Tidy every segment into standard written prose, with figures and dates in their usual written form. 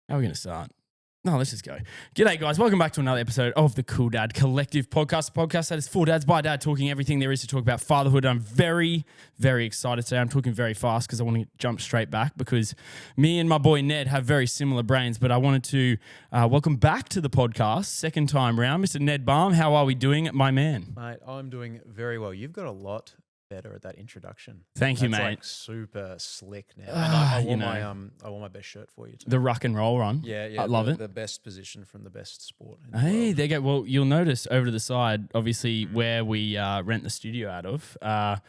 How are we going to start? No, let's just go. G'day, guys. Welcome back to another episode of the Cool Dad Collective podcast. A podcast that is for dads by dad, talking everything there is to talk about fatherhood. I'm very, very excited today. I'm talking very fast because I want to jump straight back because me and my boy Ned have very similar brains. But I wanted to welcome back to the podcast, second time round, Mr. Ned Balme. How are we doing, my man? Mate, I'm doing very well. You've got a lot better at that introduction. Thank you, That's mate. like super slick now. And I wore my best shirt for you too. The rock and roll run. Yeah, I love it. The best position from the best sport. In the Hey, world. there you go. Well, you'll notice over to the side, obviously, where we rent the studio out of.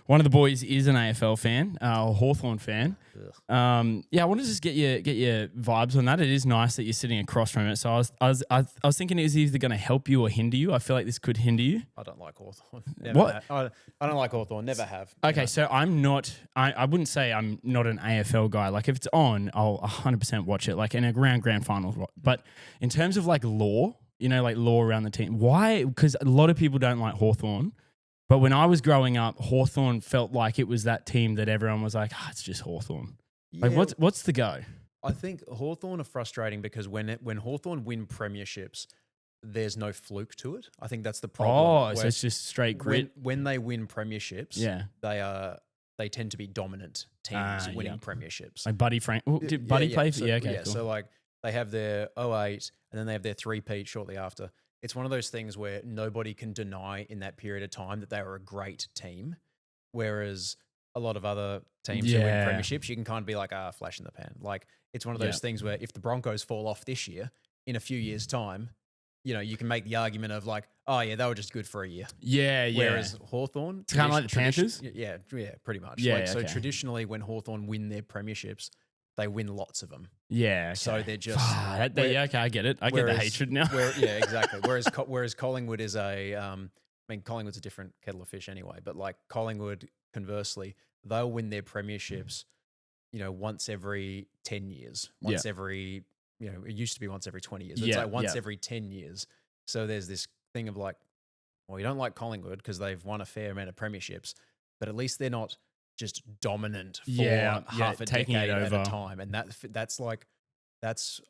One of the boys is an AFL fan, a Hawthorn fan. Yeah, I wanted to just get your vibes on that. It is nice that you're sitting across from it. So I was thinking it was either going to help you or hinder you. I feel like this could hinder you. I don't like Hawthorn. What? I don't like Hawthorn. Never have. Okay, so I'm not. I wouldn't say I'm not an AFL guy. Like if it's on, I'll 100% watch it. Like in a grand finals. But in terms of like lore, like lore around the team, why? Because a lot of people don't like Hawthorn. But when I was growing up, Hawthorn felt like it was that team that everyone was like, it's just Hawthorn. Yeah, Like what's the go? I think Hawthorn are frustrating because when Hawthorn win premierships, there's no fluke to it. I think that's the problem. Oh, so it's just straight grit. When they win premierships, Yeah. they tend to be dominant teams winning premierships. Like Buddy Frank. Did Buddy play for? So, Yeah, okay, cool. So like they have their 08 and then they have their three-peat shortly after. It's one of those things where nobody can deny in that period of time that they were a great team. Whereas a lot of other teams who win premierships, you can kind of be like, flash in the pan. Like it's one of those things where if the Broncos fall off this year, in a few years' time, you can make the argument of like, oh yeah, they were just good for a year. Yeah. Whereas Hawthorn, It's kind of like the Panthers. Yeah, pretty much. Yeah, So okay. traditionally, when Hawthorn win their premierships, they win lots of them. Yeah. Okay. So they're just okay, I get it. I get the hatred now. Exactly. Whereas Collingwood is Collingwood's a different kettle of fish anyway. But like Collingwood, conversely, they'll win their premierships, once every 10 years. Once every, it used to be once every 20 years. It's like once every 10 years. So there's this thing of like, well, you don't like Collingwood because they've won a fair amount of premierships, but at least they're not just dominant for half a taking decade it at over. a time. And that's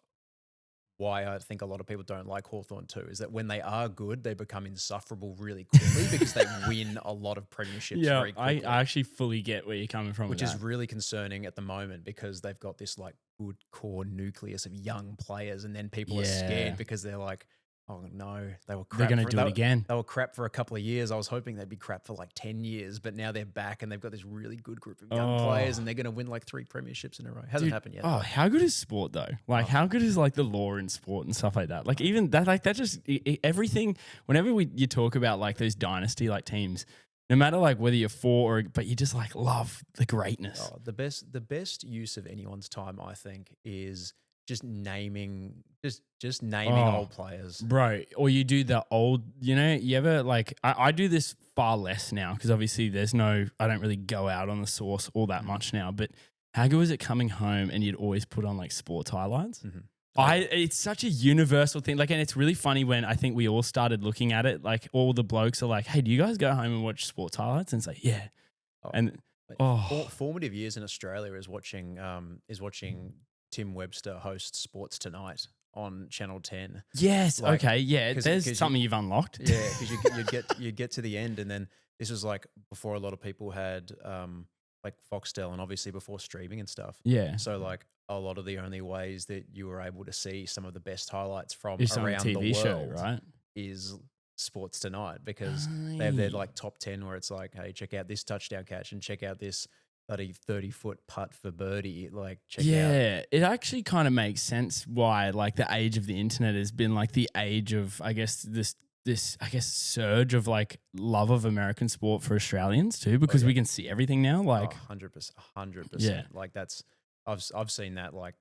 why I think a lot of people don't like Hawthorn too, is that when they are good, they become insufferable really quickly because they win a lot of premierships very quickly. I actually fully get where you're coming from. Which is really concerning at the moment because they've got this like good core nucleus of young players and then people are scared because they're like, oh no, they were crap. They're going to do it again. They were crap for a couple of years. I was hoping they'd be crap for like 10 years, but now they're back and they've got this really good group of young players and they're going to win like 3 premierships in a row. Hasn't happened yet. Oh, how good is sport though? Like how good is like the law in sport and stuff like that? Like even that, like that just everything, whenever you talk about like those dynasty like teams, no matter like whether you're for but you just like love the greatness. Oh, the best use of anyone's time, I think, is just naming old players. Bro, or you do the old, you ever like, I do this far less now because obviously I don't really go out on the source all that much now, but how good was it coming home and you'd always put on like sports highlights? Mm-hmm. It's such a universal thing. Like, and it's really funny when I think we all started looking at it, like all the blokes are like, hey, do you guys go home and watch sports highlights? And it's like, yeah. Formative years in Australia is watching Tim Webster host Sports Tonight on Channel 10. Yes. Like, okay. Yeah. There's something you've unlocked. Yeah. Because you'd get to the end, and then this was like before a lot of people had like Foxtel, and obviously before streaming and stuff. Yeah. So like a lot of the only ways that you were able to see some of the best highlights from It's around on a TV the show, world, right? is Sports Tonight, because they have their like top 10 where it's like, hey, check out this touchdown catch and check out this 30-foot putt for birdie. Like, check out. Yeah, it actually kind of makes sense why like the age of the internet has been like the age of, I guess, this surge of like love of American sport for Australians too, because we can see everything now. Like 100%. Yeah. Like that's, I've seen that like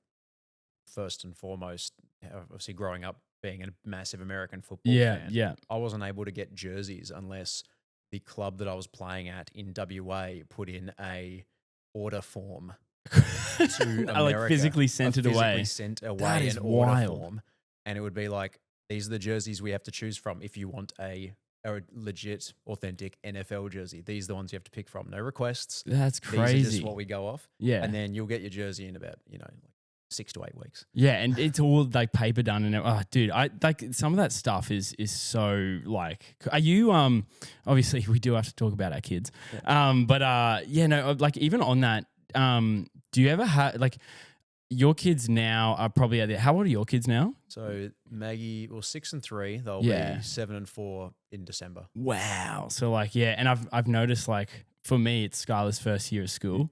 first and foremost, obviously growing up being a massive American football fan. Yeah. I wasn't able to get jerseys unless the club that I was playing at in WA put in a order form to America. Like physically sent it away. Sent away That is an order wild. form, and it would be like, these are the jerseys we have to choose from if you want a legit, authentic NFL jersey. These are the ones you have to pick from. No requests. That's crazy. These are just what we go off. Yeah. And then you'll get your jersey in about, 6 to 8 weeks. Yeah, and it's all like paper done and oh dude, I like some of that stuff is so like are you obviously we do have to talk about our kids. But yeah, no, like even on that, do you ever have like your kids now are probably at how old are your kids now? So Maggie, 6 and 3, they'll be 7 and 4 in December. Wow. So like, yeah. And I've noticed like for me, it's Skylar's first year of school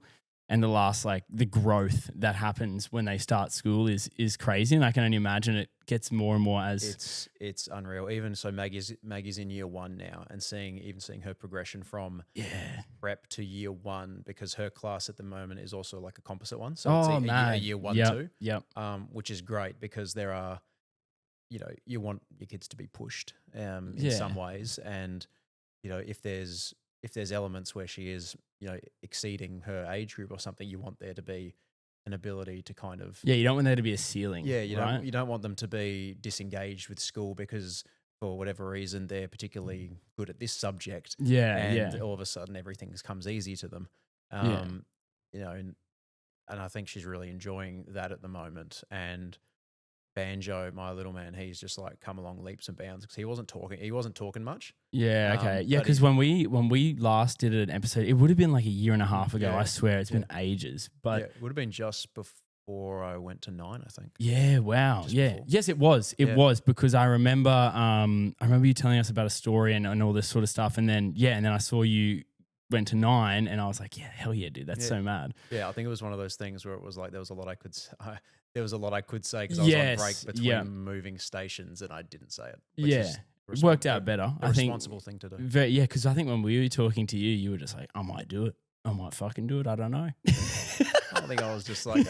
and the last, like the growth that happens when they start school is crazy. And I can only imagine it gets more and more as it's unreal. Even so Maggie's in year 1 now and seeing her progression from prep to year 1 because her class at the moment is also like a composite one. So it's a year 1, 2. Yep. Which is great because there are, you want your kids to be pushed in some ways. And, if there's elements where she is, exceeding her age group or something, you want there to be an ability to kind of... Yeah, you don't want there to be a ceiling. Yeah, you don't want them to be disengaged with school because for whatever reason they're particularly good at this subject. And all of a sudden everything comes easy to them. And I think she's really enjoying that at the moment. And Banjo, my little man, he's just like come along leaps and bounds because he wasn't talking much. Yeah, okay. Yeah, because when we last did an episode, it would have been like a year and a half ago. I swear it's been ages. But it would have been just before I went to 9, I think. Yeah, wow. Before. Yes, it was. It was because I remember you telling us about a story and all this sort of stuff. And then I saw you went to 9 and I was like, yeah, hell yeah, dude. That's so mad. Yeah, I think it was one of those things where it was like there was a lot I could say because I was on break between moving stations and I didn't say it. It worked out better. I think responsible thing to do. Because I think when we were talking to you, you were just like, I might do it. I might fucking do it. I don't know. I think I was just like,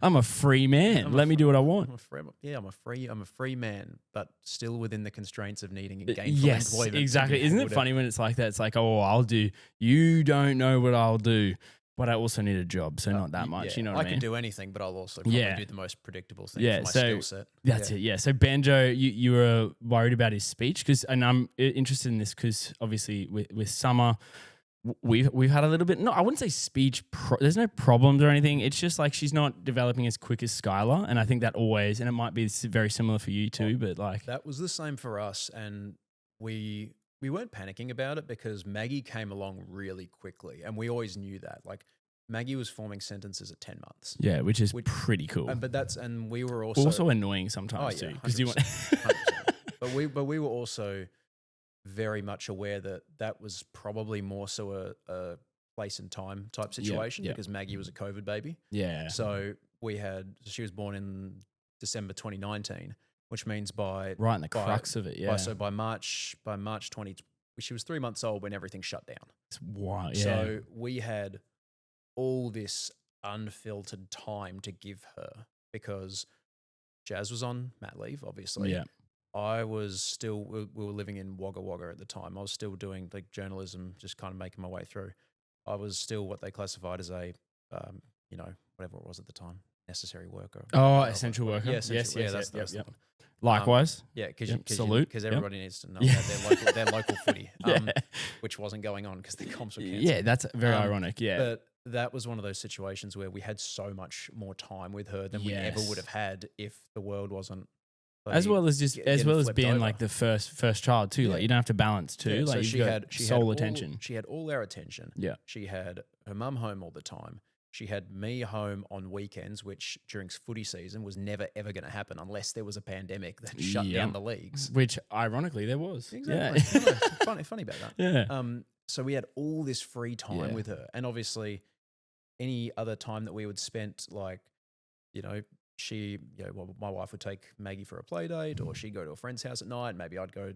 I'm a free man. Let me do what I want. I'm a free man, but still within the constraints of needing a gainful employment. Exactly. Isn't it funny when it's like that? It's like, you don't know what I'll do. But I also need a job, so not that much. You know what I mean? I can do anything, but I'll also probably do the most predictable thing for my skill set. That's it. Yeah. So Banjo, you were worried about his speech and I'm interested in this because obviously with Summer, we've had a little bit. No, I wouldn't say speech. There's no problems or anything. It's just like she's not developing as quick as Skylar, and I think that always. And it might be very similar for you too, but like that was the same for us, and we weren't panicking about it because Maggie came along really quickly, and we always knew that. Like Maggie was forming sentences at 10 months. Yeah, which is pretty cool. And we were also annoying sometimes too because you want. But we were also very much aware that was probably more so a place and time type situation because Maggie was a COVID baby. Yeah. So she was born in December 2019. Which means right in the crux of it, yeah. So by March 20, she was 3 months old when everything shut down. It's wild, yeah. So we had all this unfiltered time to give her because Jazz was on mat leave, obviously. Yeah. I was still, we were living in Wagga Wagga at the time. I was still doing like journalism, just kind of making my way through. I was still what they classified as a, whatever it was at the time. Necessary worker. Oh, essential worker. Yeah, that's the one. Likewise. Because everybody needs to know about their local footy, which wasn't going on because the comps were cancelled. Yeah, that's very ironic. Yeah, but that was one of those situations where we had so much more time with her than we ever would have had if the world wasn't. As well as being over. Like the first child too. Like you don't have to balance too. Like so she had sole attention. She had all our attention. Yeah, she had her mum home all the time. She had me home on weekends, which during footy season was never, ever going to happen unless there was a pandemic that shut down the leagues. Which, ironically, there was. Exactly. Yeah. funny about that. Yeah. So we had all this free time with her. And obviously, any other time that we would spend, like, my wife would take Maggie for a play date or she'd go to a friend's house at night. Maybe I'd go,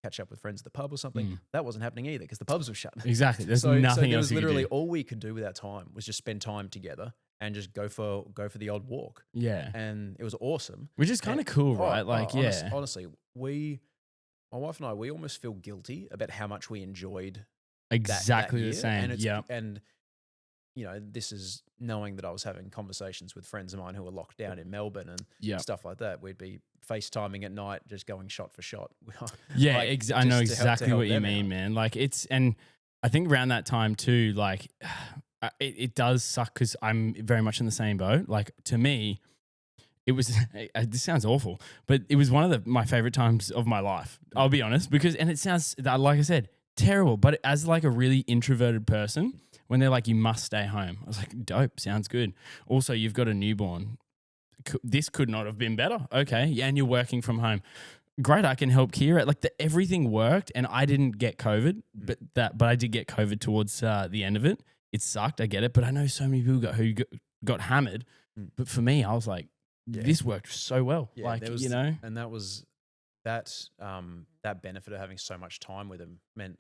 catch up with friends at the pub or something. That wasn't happening either because the pubs were shut. Exactly. There's nothing else. There was literally all we could do with our time was just spend time together and just go for the odd walk. Yeah. And it was awesome. Which is kind of cool, right? Honestly, my wife and I, we almost feel guilty about how much we enjoyed exactly that the same. And this is knowing that I was having conversations with friends of mine who were locked down in Melbourne and stuff like that. We'd be FaceTiming at night, just going shot for shot. Yeah, I know exactly what you mean, man. Like and I think around that time too, like it does suck because I'm very much in the same boat. Like to me, it was this sounds awful, but it was one of my favorite times of my life. I'll be honest, because and it sounds like I said terrible, but as like a really introverted person, when they're like you must stay home, I was like dope, sounds good. Also, you've got a newborn. This could not have been better. Okay, yeah, and you're working from home. Great, I can help Kira. Like everything worked, and I didn't get COVID, but I did get COVID towards the end of it. It sucked, I get it, but I know so many people who got hammered. But for me, I was like, this worked so well. Yeah, like was, you know, and that was that benefit of having so much time with him meant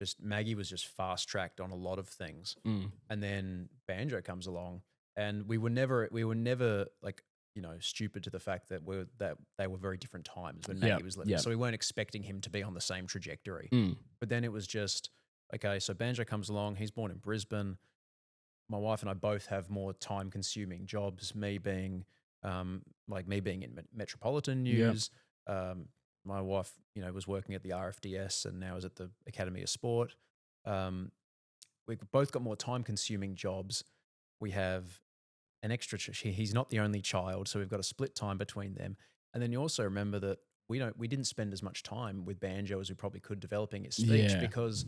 just Maggie was just fast tracked on a lot of things, and then Banjo comes along, and we were never like stupid to the fact that they were very different times when Maggie was living. So we weren't expecting him to be on the same trajectory. But then it was just, okay, so Banjo comes along, he's born in Brisbane. My wife and I both have more time consuming jobs, me being in metropolitan news. My wife, was working at the RFDS and now is at the Academy of Sport. We've both got more time consuming jobs. We have an extra, he's not the only child, so we've got a split time between them. And then you also remember that we didn't spend as much time with Banjo as we probably could developing his speech because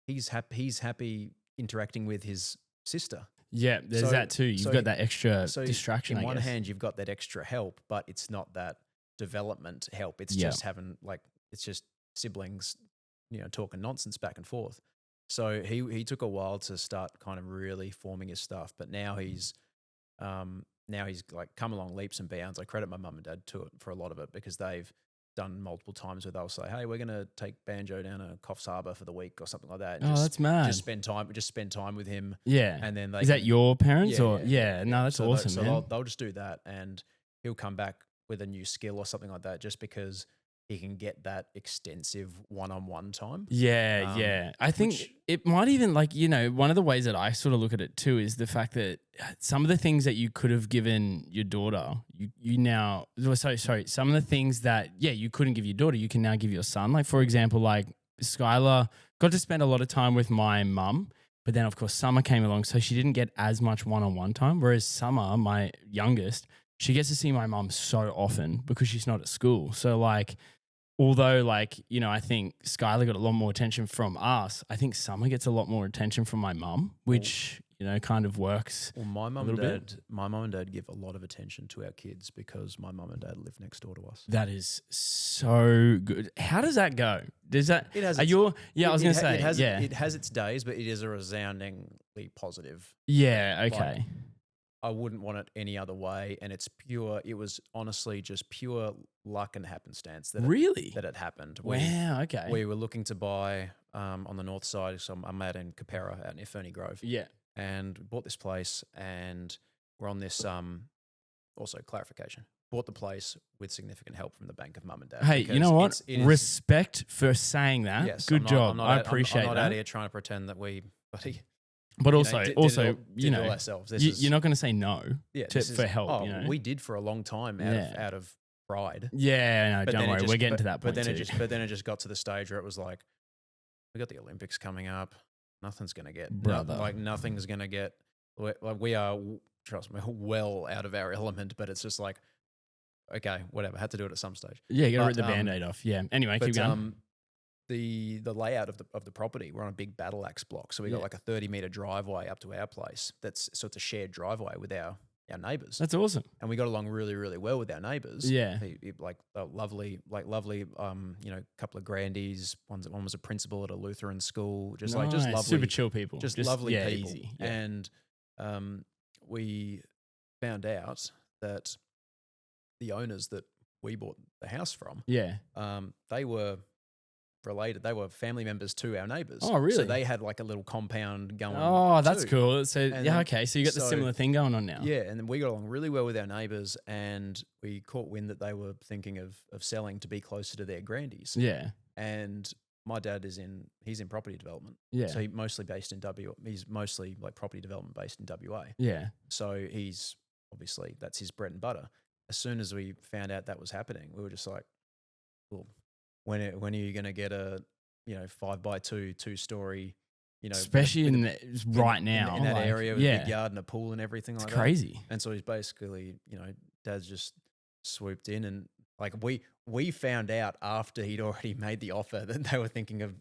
he's happy interacting with his sister. Yeah, there's that too. You've got that extra distraction. In one hand, you've got that extra help, but it's not that development help. It's just having it's just siblings, talking nonsense back and forth. So he took a while to start kind of really forming his stuff, but now he's like come along leaps and bounds. I credit my mum and dad to it for a lot of it because they've done multiple times where they'll say, "Hey, we're going to take Banjo down to Coffs Harbour for the week or something like that." And that's mad. Just spend time with him. Yeah, and then is that your parents or no? That's awesome. So they'll just do that, and he'll come back with a new skill or something like that, just because he can get that extensive one-on-one time. Yeah. I think it might even one of the ways that I sort of look at it too is the fact that some of the things that you could have given your daughter, you now, some of the things that, you couldn't give your daughter, you can now give your son. Like, for example, like Skylar got to spend a lot of time with my mum, but then of course Summer came along, so she didn't get as much one-on-one time. Whereas Summer, my youngest, she gets to see my mum so often because she's not at school. So although I think Skylar got a lot more attention from us, I think Summer gets a lot more attention from my mum, which, kind of works. Well, my mum and dad give a lot of attention to our kids because my mum and dad live next door to us. That is so good. How does that go? Does that, it has, it has its days, but it is a resoundingly positive. Yeah. Okay. I wouldn't want it any other way. And it was honestly just pure luck and happenstance that it happened. Wow, okay. We were looking to buy on the north side. So I'm out in Capera, out near Ferny Grove. Yeah. And bought this place, and we're on this, also clarification, bought the place with significant help from the bank of mum and dad. Hey, you know what? Respect for saying that. Yes, good job. I appreciate that. I'm not out here trying to pretend that we... But also, ourselves. You're not going to say no for help. We did for a long time out of pride. Yeah, no, don't worry. We're getting to that point. But then it just got to the stage where it was like, we got the Olympics coming up. Nothing's going to get, nothing's going to get. We are, trust me, well out of our element. But it's just like, okay, whatever. Had to do it at some stage. Yeah, you got to rip the Band-Aid off. Yeah. Anyway, keep going. The layout of the property, we're on a big battle axe block, so we got like a 30-meter driveway up to our place. It's a shared driveway with our neighbours. That's awesome, and we got along really, really well with our neighbours. Yeah, like lovely, couple of grandies. One was a principal at a Lutheran school. Just lovely, super chill people, just lovely people. Easy. Yeah. And we found out that the owners that we bought the house from, they were related. They were family members to our neighbours. Oh, really? So they had like a little compound going. Oh, that's cool. So okay. So you got the similar thing going on now. Yeah, and then we got along really well with our neighbours, and we caught wind that they were thinking of selling to be closer to their grandies. Yeah. And my dad he's in property development. Yeah. So he's mostly based in he's mostly like property development based in WA. Yeah. So he's obviously that's his bread and butter. As soon as we found out that was happening, we were just like, well, when are you going to get a 5x2 2-story you know, especially right now in that like, area with a big yard and a pool and everything like that. Crazy. And so he's basically, you know, Dad's just swooped in, and like we found out after he'd already made the offer that they were thinking of.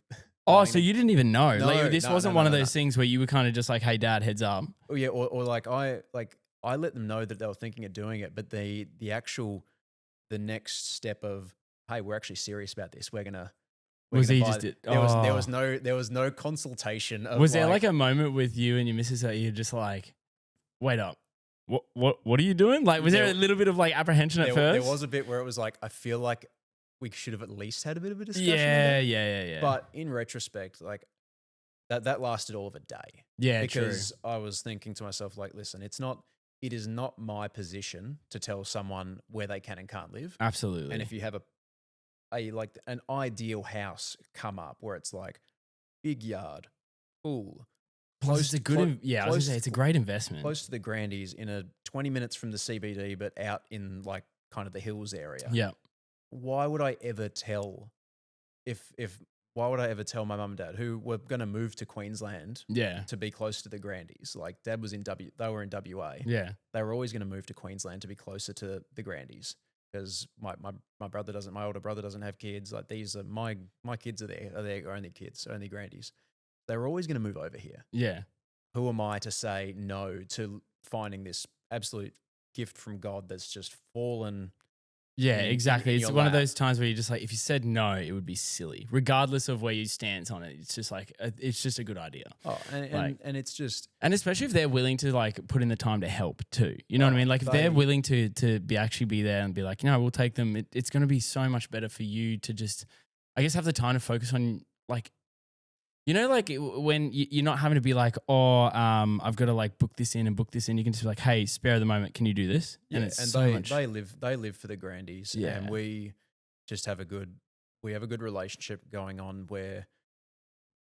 Oh, so you didn't even know? No, like this wasn't one of those no. things where you were kind of just like, "Hey, Dad, heads up." Oh yeah, or like I let them know that they were thinking of doing it, but the next step of, hey, we're actually serious about this. We're gonna. Was he buy just? it. There was no consultation. Of was there like a moment with you and your missus that you're just like, "Wait up, what are you doing?" Like, was there a little bit of like apprehension at first? There was a bit where it was like, I feel like we should have at least had a bit of a discussion. Yeah. But in retrospect, like that lasted all of a day. Yeah, because I was thinking to myself, like, listen, it is not my position to tell someone where they can and can't live. Absolutely. And if you have like an ideal house come up where it's like big yard, pool. Plus, it's a good, I was gonna say it's a great investment. Close to the Grandies, in a 20 minutes from the CBD, but out in like kind of the hills area. Yeah. Why would I ever tell why would I ever tell my mum and dad, who were going to move to Queensland to be close to the Grandies? Like Dad was they were in WA. Yeah. They were always going to move to Queensland to be closer to the Grandies, because my older brother doesn't have kids. Like these are my kids are their only kids, only Grandies. They were always going to move over here. Yeah. Who am I to say no to finding this absolute gift from God that's just fallen? Yeah, exactly. It's one of those times where you're just like, if you said no, it would be silly, regardless of where you stance on it. It's just like, it's just a good idea. Oh, and it's just, and especially if they're willing to like put in the time to help too. You know what I mean? Like if they're willing to actually be there and be like, we'll take them. It's going to be so much better for you to just, I guess, have the time to focus on like, like when you're not having to be like, I've got to like book this in. You can just be like, hey, spare the moment. Can you do this? Yeah, and it's and so much. they live for the Grandies, and we just have a good relationship going on where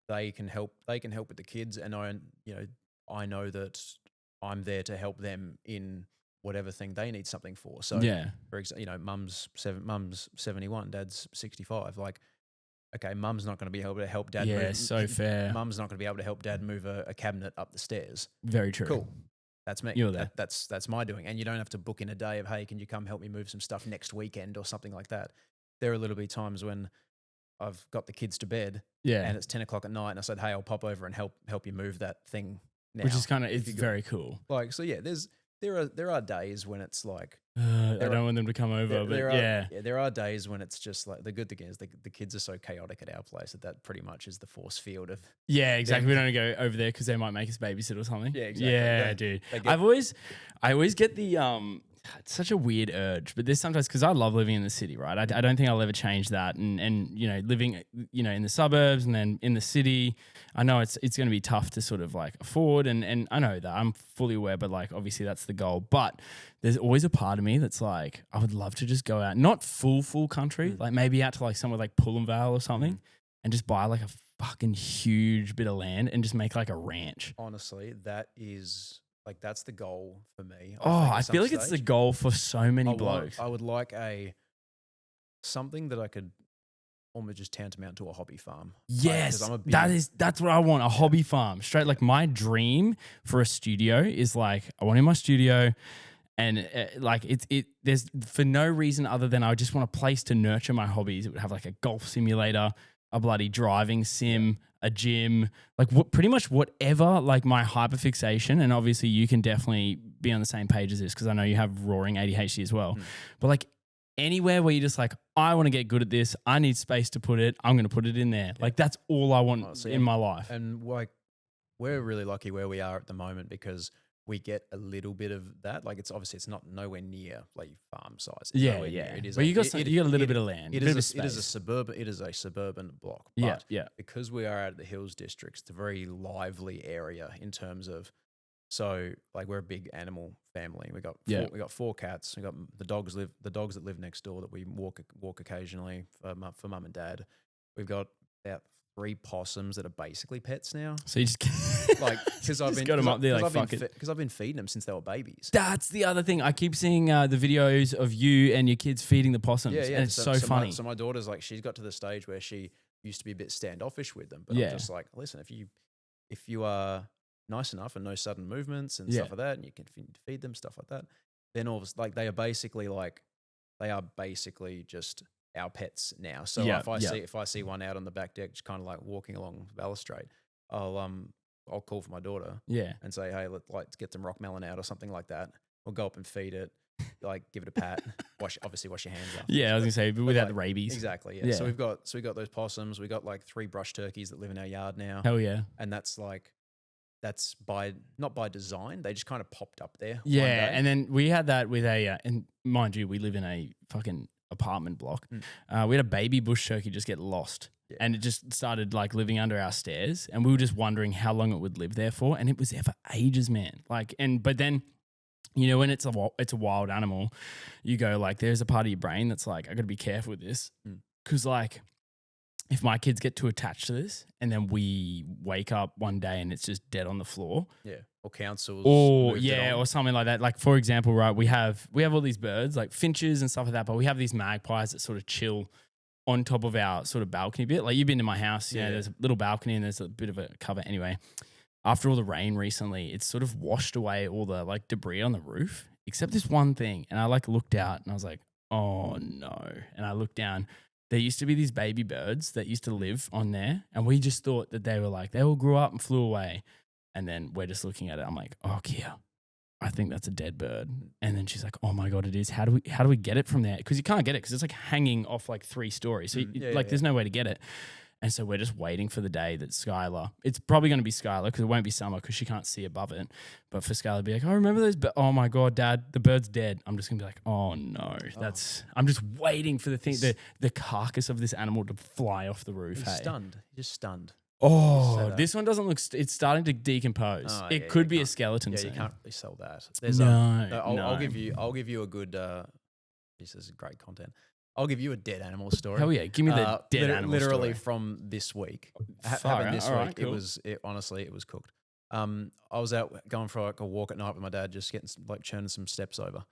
they can help with the kids, and I know that I'm there to help them in whatever thing they need something for. So for example, mum's 71, Dad's 65, like. Okay, Mum's not going to be able to help Dad move. Yeah, so fair. Mum's not going to be able to help Dad move a cabinet up the stairs. Very true. Cool. That's me. You're there. That's my doing. And you don't have to book in a day of, hey, can you come help me move some stuff next weekend or something like that. There are little bit times when I've got the kids to bed and it's 10 o'clock at night and I said, hey, I'll pop over and help you move that thing now. Which is kind of, it's very cool. Like, so yeah, there are days when it's like, I don't want them to come over, there are days when it's just like, the good thing is the kids are so chaotic at our place that pretty much is the force field of. Yeah, exactly. We don't go over there because they might make us babysit or something. Yeah, exactly. Yeah, dude. I always get the it's such a weird urge, but there's sometimes, because I love living in the city, right? I don't think I'll ever change that. And living, in the suburbs and then in the city, I know it's going to be tough to sort of like afford. And I know that, I'm fully aware, but like, obviously that's the goal. But there's always a part of me that's like, I would love to just go out, not full country, like maybe out to like somewhere like Pullenvale or something and just buy like a fucking huge bit of land and just make like a ranch. Honestly, that is... like that's the goal for me. I feel like it's the goal for so many blokes. I would like something that I could almost just tantamount to a hobby farm. Yes, that's what I want, a hobby farm. Straight, like my dream for a studio is like, I want in my studio and like there's for no reason other than I just want a place to nurture my hobbies. It would have like a golf simulator, a bloody driving sim, a gym, like pretty much whatever, like my hyperfixation. And obviously you can definitely be on the same page as this because I know you have roaring ADHD as well. But like anywhere where you're just like, I want to get good at this, I need space to put it, I'm going to put it in there. Yeah. Like that's all I want in my life. And like we're really lucky where we are at the moment because we get a little bit of that. Like it's not nowhere near like farm size. It's yeah. It is. Well, you got a little bit of land. It is a suburban block. But yeah. Because we are out of the Hills districts, it's a very lively area in terms of. So like we're a big animal family. We got 4 cats. We got the dogs that live next door that we walk occasionally for mum and dad. We've got about 3 possums that are basically pets now. So you just like because I've been got them up there like because I've been feeding them since they were babies. That's the other thing. I keep seeing the videos of you and your kids feeding the possums, and it's so funny. So my daughter's like, she's got to the stage where she used to be a bit standoffish with them, but I'm just like, listen, if if you are nice enough and no sudden movements and Yeah. stuff like that, and you can feed them stuff like that, then all of us, like they are basically just our pets now. So Yeah, if I see one out on the back deck, just kind of like walking along the balustrade, I'll call for my daughter Yeah. and say, hey, let's get some rock melon out or something like that. We'll go up and feed it, like give it a pat, obviously wash your hands after. Yeah, I was gonna say, but without the like, rabies. Exactly. Yeah. Yeah. So we've got those possums. We got like 3 brush turkeys that live in our yard now, Hell yeah. and that's not by design. They just kind of popped up there. one Yeah, day. and then we had that with and mind you, we live in a fucking apartment block. We had a baby bush turkey just get lost. Yeah. And it just started like living under our stairs, and we were just wondering how long it would live there for, and it was there for ages, man. But then, you know, when it's a wild animal, you go like, there's a part of your brain that's like, I got to be careful with this, because like, if my kids get too attached to this, and then we wake up one day and it's just dead on the floor, or councils, or something like that. Like for example, right, we have all these birds like finches and stuff like that, but we have these magpies that sort of chill on top of our sort of balcony bit. Like you've been to my house, you know, there's a little balcony and there's a bit of a cover. Anyway, after all the rain recently, it's sort of washed away all the like debris on the roof, except this one thing. And I like looked out and I was like, oh no. And I looked down. There used to be these baby birds that used to live on there, and we just thought that they all grew up and flew away. And then we're just looking at it. I'm like, oh, Kia, I think that's a dead bird. And then she's like, oh my God, it is. How do we get it from there? Because you can't get it because it's like hanging off like 3 stories. So there's no way to get it. And so we're just waiting for the day that Skylar, it's probably going to be Skylar because it won't be Summer because she can't see above it. But for Skylar to be like, oh, remember those? But oh my God, Dad, the bird's dead. I'm just going to be like, oh no, I'm just waiting for the carcass of this animal to fly off the roof. He's stunned. He's just stunned. Oh, this one doesn't look, it's starting to decompose. It could be a skeleton soon. You can't really sell that. I'll give you a good, this is great content. I'll give you a dead animal story. Hell yeah, give me the dead animal literally story. from this week. Far This out. All week, right, cool. Honestly, it was cooked. I was out going for like a walk at night with my dad, just getting like churning some steps over,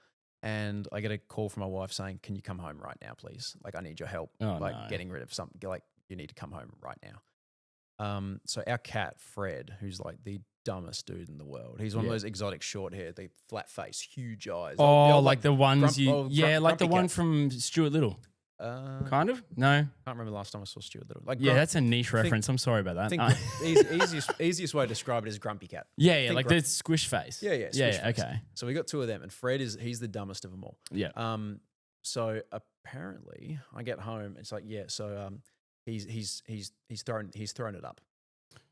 and I get a call from my wife saying, "Can you come home right now, please? Like, I need your help. Getting rid of something. Like, you need to come home right now." So our cat Fred, who's like the dumbest dude in the world. He's one of those exotic short hair, the flat face, huge eyes. Like the ones like the one cat. from Stuart Little. Kind of? No. Can't remember the last time I saw Stuart Little. Like, that's a niche reference. I'm sorry about that. I think easiest way to describe it is grumpy cat. Yeah, like the squish face. Yeah, squish face. Okay. So we got 2 of them, and Fred he's the dumbest of them all. Yeah. So apparently I get home, it's like, so he's thrown it up.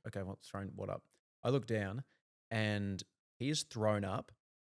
Okay, well, thrown what up? I look down, and he has thrown up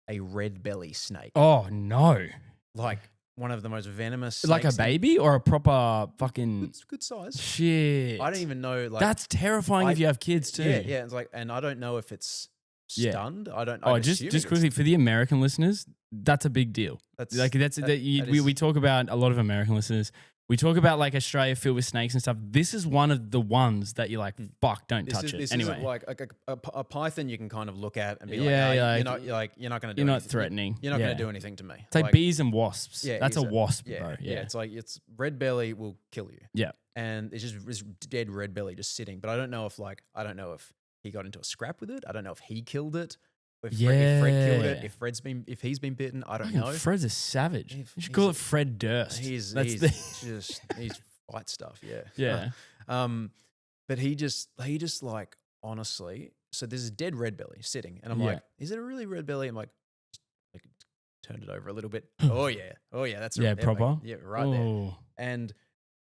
a red belly snake. Oh no! Like one of the most venomous. Like a baby or a proper fucking good size. Shit! I don't even know. Like, that's terrifying if you have kids too. Yeah. It's like, and I don't know if it's stunned. I don't. Just quickly for the American listeners, that's a big deal. We talk about a lot of American listeners. We talk about like Australia filled with snakes and stuff. This is one of the ones that you're like, fuck, don't touch it. Anyway, isn't like a python you can kind of look at and be you're not going to do anything. You're not threatening. You're not going to do anything to me. It's like bees and wasps. Yeah, that's a wasp, bro. Yeah, it's like red belly will kill you. Yeah, and it's dead red belly just sitting. But I don't know if he got into a scrap with it. I don't know if he killed it. If Fred killed it, if he's been bitten, I don't know. Fred's a savage. You should call it Fred Durst. He's fight stuff. Yeah. But he just like, honestly. So there's a dead red belly sitting, and I'm like, is it a really red belly? I'm like turned it over a little bit. Oh yeah, that's proper. Right there. And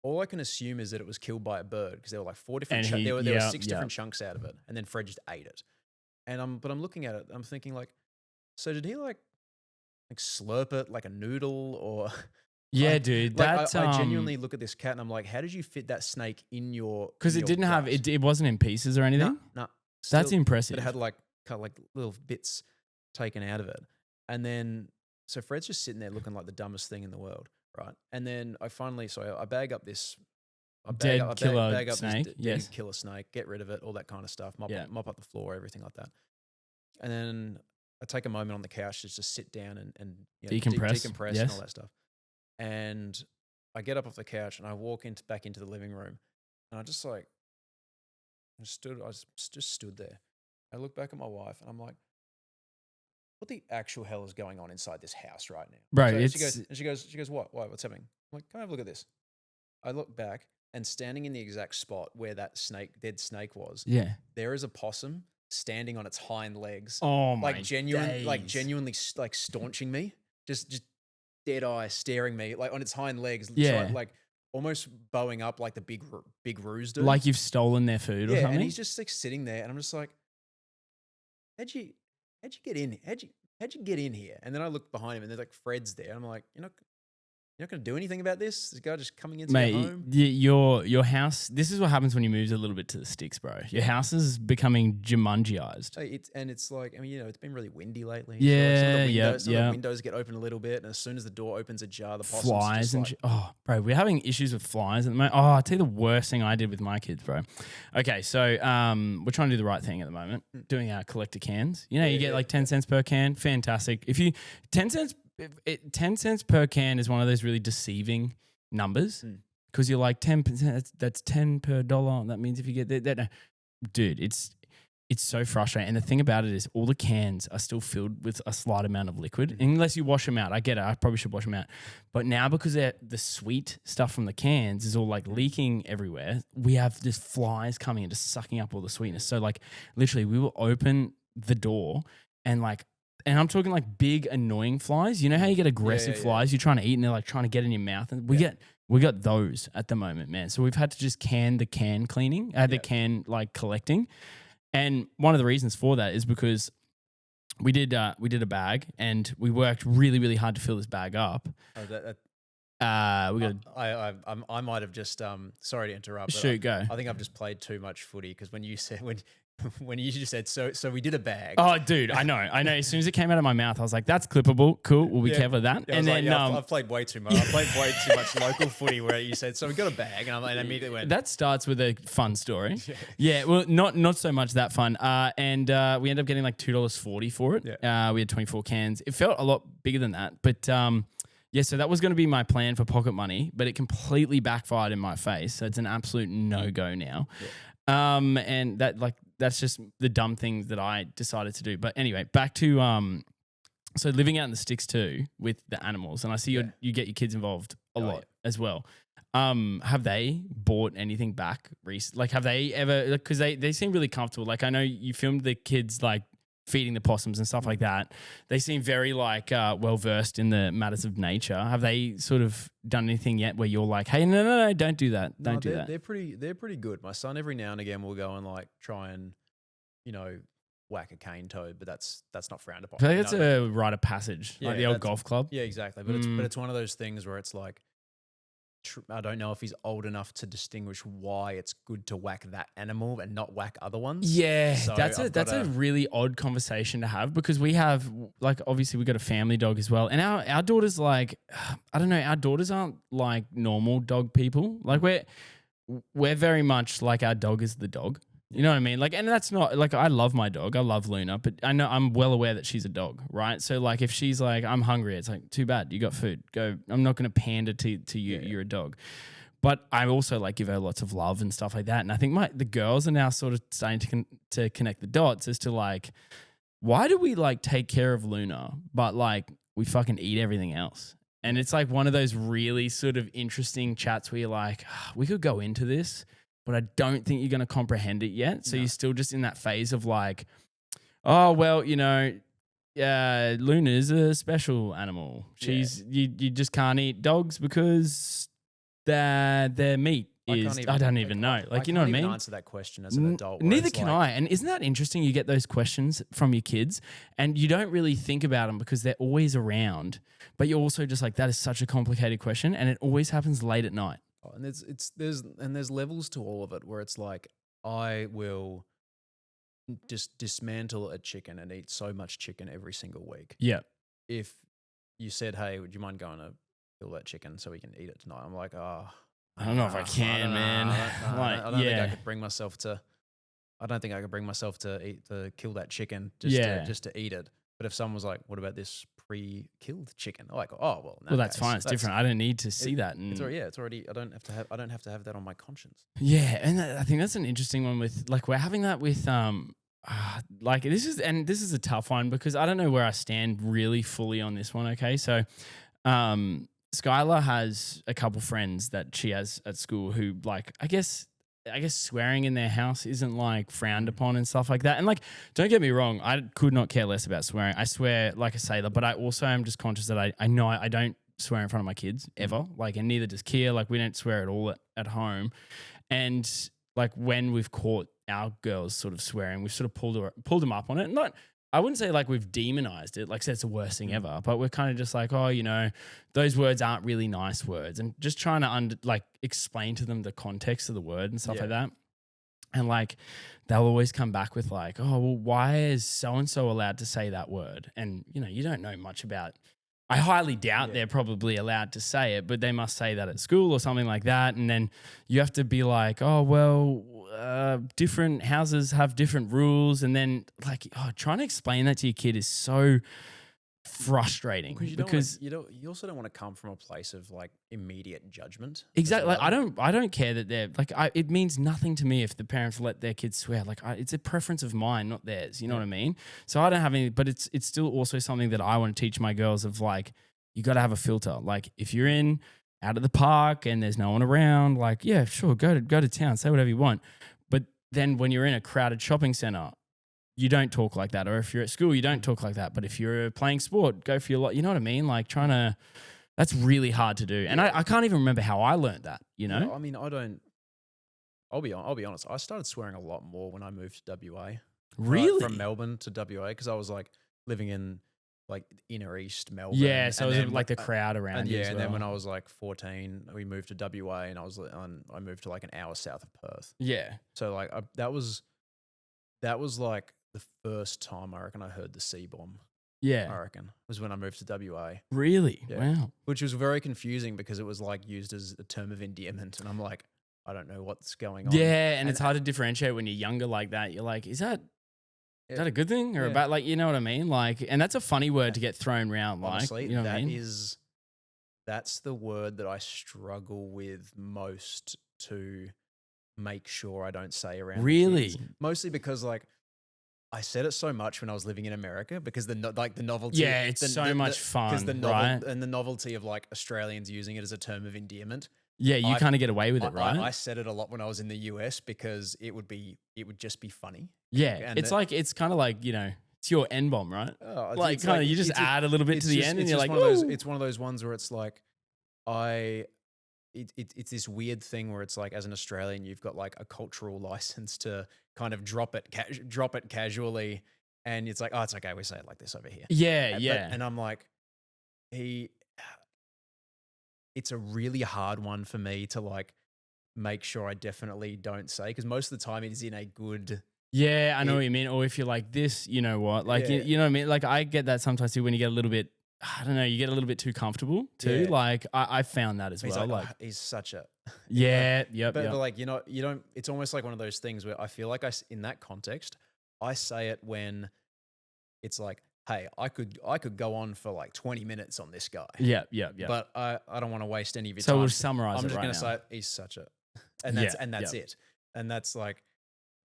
all I can assume is that it was killed by a bird because there were like 4 different. There were 6 different chunks out of it, and then Fred just ate it. And I'm looking at it. I'm thinking like, so did he like slurp it like a noodle or? Yeah, dude. I genuinely look at this cat and I'm like, how did you fit that snake in your? Because it didn't have it. It wasn't in pieces or anything. No. That's impressive. But it had like little bits taken out of it, and then so Fred's just sitting there looking like the dumbest thing in the world, right? And then I bag up this. Dead killer snake. Yes. Killer snake. Get rid of it. All that kind of stuff. Mop up the floor. Everything like that. And then I take a moment on the couch to just sit down and decompress and all that stuff. And I get up off the couch and I walk back into the living room, and I just like I was just stood there. I look back at my wife and I'm like, what the actual hell is going on inside this house right now? Bro, So she goes, what? Why? What's happening? I'm like, come have a look at this. I look back and standing in the exact spot where that dead snake was, yeah. there is a possum standing on its hind legs, Oh my like days. genuinely like staunching me, just dead eye staring me, like on its hind legs, Yeah. like almost bowing up like the big ruse dude. Like you've stolen their food or Yeah, something. and he's just like sitting there, and I'm just like, how'd you get in? How'd you get in here? And then I look behind him, and there's like Fred's there. I'm like, you're not going to do anything about this? This guy just coming into your home? Your house, this is what happens when you move a little bit to the sticks, bro. Your house is becoming Jumanjiized. It's like, I mean, it's been really windy lately. Yeah, some of the windows get open a little bit, and as soon as the door opens ajar, the possums flies and like, oh, bro, we're having issues with flies at the moment. Oh, I'll tell you the worst thing I did with my kids, bro. Okay, so we're trying to do the right thing at the moment, doing our collector cans. You know, you get like 10 cents per can. Fantastic. 10 cents per can is one of those really deceiving numbers because you're like 10%, that's 10 per dollar. That means if you get that, no. Dude, it's so frustrating. And the thing about it is all the cans are still filled with a slight amount of liquid unless you wash them out. I get it. I probably should wash them out. But now because the sweet stuff from the cans is all like leaking everywhere, we have just flies coming and just sucking up all the sweetness. So like literally we will open the door and I'm talking like big annoying flies. You know how you get aggressive flies you're trying to eat and they're like trying to get in your mouth, and we got those at the moment, man. So we've had to just can the can cleaning, the can like collecting, and one of the reasons for that is because we did a bag and we worked really really hard to fill this bag up. I might have just sorry to interrupt. Shoot, go. I think I've just played too much footy because when you just said so we did a bag. Oh, dude, I know. As soon as it came out of my mouth, I was like, "That's clippable. Cool. We'll be careful of that." Yeah, and then I've played way too much. I played way too much local footy where you said, "So we got a bag," and I immediately went. That starts with a fun story. Yeah, well, not so much that fun. And we ended up getting like $2.40 for it. Yeah. We had 24 cans. It felt a lot bigger than that, but yeah. So that was going to be my plan for pocket money, but it completely backfired in my face. So it's an absolute no-go now. Yeah. And that's just the dumb thing that I decided to do. But anyway, back to so living out in the sticks too with the animals, and I see you get your kids involved a lot as well. Have they bought anything back recently? Like, have they ever? Because they seem really comfortable. Like, I know you filmed the kids like feeding the possums and stuff like that. They seem very like well versed in the matters of nature. Have they sort of done anything yet where you're like, hey, no, don't do that, don't do that? They're pretty good. My son every now and again will go and like try and whack a cane toad, but that's not frowned upon. I feel like it's a rite of passage, like the old golf club. Yeah, exactly. But it's one of those things where it's like, I don't know if he's old enough to distinguish why it's good to whack that animal and not whack other ones. Yeah, so that's a really odd conversation to have because we have like obviously we got a family dog as well, and our daughters like I don't know, our daughters aren't like normal dog people. Like we're very much like our dog is the dog. You know what I mean? Like, and that's not like I love my dog. I love Luna, but I know I'm well aware that she's a dog, right? So like if she's like, I'm hungry, it's like, too bad. You got food. Go. I'm not going to pander to you. Yeah. You're a dog. But I also like give her lots of love and stuff like that. And I think the girls are now sort of starting to connect the dots as to like, why do we like take care of Luna, but like we fucking eat everything else? And it's like one of those really sort of interesting chats where you're like, we could go into this, but I don't think you're going to comprehend it yet. So you're still just in that phase of like, oh, well, Luna is a special animal. You just can't eat dogs because their meat is, I don't even know. Like, you know what I mean? I can't answer that question as an adult. Neither can I. And isn't that interesting? You get those questions from your kids and you don't really think about them because they're always around. But you're also just like, that is such a complicated question. And it always happens late at night. Oh, and there's levels to all of it where it's like I will just dismantle a chicken and eat so much chicken every single week. Yeah. If you said, "Hey, would you mind going to kill that chicken so we can eat it tonight?" I'm like, "Oh, I don't know if I can, man." I don't think I could bring myself to. I don't think I could bring myself to kill that chicken just to eat it. But if someone was like, "What about this pre-killed chicken. I'm like, oh well, in that Well, that's case, fine. It's different. I don't need to see that. It's And already, it's already. I don't have to have that on my conscience. yeah, and I think that's an interesting one with like we're having that with like this is a tough one because I don't know where I stand really fully on this one. Okay, so Skylar has a couple friends that she has at school who like I guess swearing in their house isn't like frowned upon and stuff like that. And like, don't get me wrong, I could not care less about swearing. I swear like a sailor, but I also am just conscious that I know I don't swear in front of my kids ever. Like, and neither does Kia. Like, we don't swear at all at home. And like when we've caught our girls sort of swearing, we've sort of pulled them up on it. Not, I wouldn't say like we've demonized it, like said it's the worst thing ever, but we're kind of just like, oh, you know, those words aren't really nice words, and just trying to like explain to them the context of the word and stuff like that. And like they'll always come back with like, oh, well, why is so and so allowed to say that word? And you know, you don't know much about. I highly doubt they're probably allowed to say it, but they must say that at school or something like that. And then you have to be like, oh, well, different houses have different rules. And then like, trying to explain that to your kid is so frustrating because you also don't want to come from a place of like immediate judgment. Exactly. Like, I don't care that they're like, it means nothing to me if the parents let their kids swear. Like it's a preference of mine, not theirs. You know what I mean? So I don't have any, but it's still also something that I want to teach my girls of like, you got to have a filter. Like if you're out at the park and there's no one around, like, yeah, sure. Go to town, say whatever you want. But then when you're in a crowded shopping center, you don't talk like that. Or if you're at school, you don't talk like that. But if you're playing sport, go for your lot. You know what I mean? Like that's really hard to do. And I can't even remember how I learned that, you know? I mean, I'll be honest. I started swearing a lot more when I moved to WA. Really? From Melbourne to WA, because I was like living in like inner east Melbourne. Yeah, so it was like the crowd around you as and well. then when I was like 14, we moved to WA, and I moved to like an hour south of Perth. Yeah. So like that was like the first time I reckon I heard the C-bomb. Yeah. I reckon was when I moved to WA. Really? Yeah. Wow. Which was very confusing because it was like used as a term of endearment, and I'm like, I don't know what's going on. Yeah, and it's hard to differentiate when you're younger like that. You're like, is that a good thing or about like, you know what I mean? Like, and that's a funny word to get thrown around. Like, honestly, you know what I mean? That's the word that I struggle with most to make sure I don't say around. Really? Mostly because like I said it so much when I was living in America because the novelty. Yeah, it's so much fun, right? And the novelty of like Australians using it as a term of endearment. Yeah, you kind of get away with it, right? I said it a lot when I was in the US because it would just be funny. Yeah, and it's kind of like, you know, it's your N bomb, right? Like kind of you just add a little bit to the end, and you're like, it's one of those ones where it's like it's this weird thing where it's like, as an Australian, you've got like a cultural license to kind of drop it casually, and it's like, oh, it's okay, we say it like this over here. Yeah, and I'm like, it's a really hard one for me to like make sure I definitely don't say, because most of the time it is in a good. Yeah, I know what you mean. Or if you're like this, you know what? Like, you know what I mean? Like, I get that sometimes too when you get a little bit, I don't know, you get a little bit too comfortable too. Yeah. Like, I found that as well. Like, he's such a. Yeah, yep. But like, you don't, it's almost like one of those things where I feel like in that context, I say it when it's like, hey, I could go on for like 20 minutes on this guy. Yeah. But I don't want to waste any of your time. So we'll summarize I'm it just right going to now. say he's such a, and that's it. And that's like,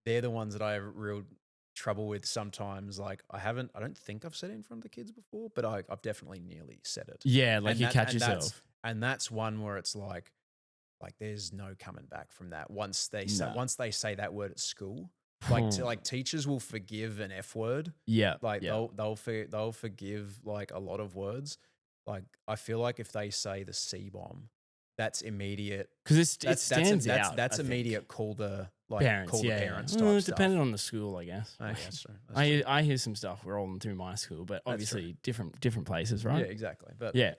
they're the ones that I have real trouble with sometimes. Like I don't think I've said it in front of the kids before, but I've definitely nearly said it. Yeah, like you catch yourself. And that's one where it's like there's no coming back from that. Once they say that word at school, like teachers will forgive an F word. Yeah. Like they'll forgive like a lot of words. Like I feel like if they say the C bomb, that's immediate, because it stands out. That's immediate. Call the parents. Well, it's dependent on the school, I guess. I guess so. I hear some stuff rolling through my school, but obviously different places, right? Yeah, exactly. But yeah,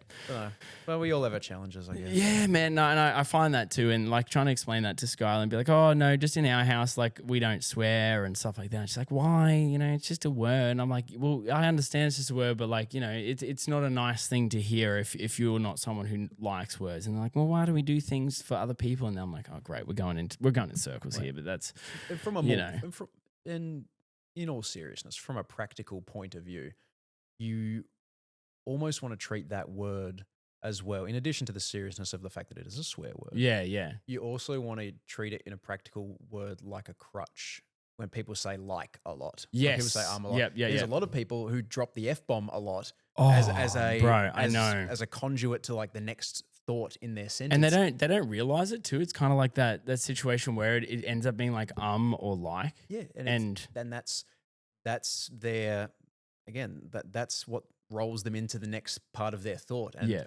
well, we all have our challenges, I guess. Yeah, man. No, I find that too, and like trying to explain that to Skylar and be like, oh no, just in our house, like we don't swear and stuff like that. She's like, why? You know, it's just a word. And I'm like, well, I understand it's just a word, but like, you know, it's not a nice thing to hear if you're not someone who likes words. And they're like, well, why do we do things for other people? And I'm like, oh great, we're going in circles here, but that's from in all seriousness, from a practical point of view, almost want to treat that word as well, in addition to the seriousness of the fact that it is a swear word. Yeah, yeah. You also want to treat it in a practical word like a crutch. When people say like a lot, when people say Yes. a lot, Yep, yeah, there's yeah. a lot of people who drop the F-bomb a lot Oh, as a bro, I know. as a conduit to like the next thought in their sentence. And they don't realize it too. It's kind of like that situation where it ends up being like or like. Yeah, And then that's their that's what rolls them into the next part of their thought. And yeah.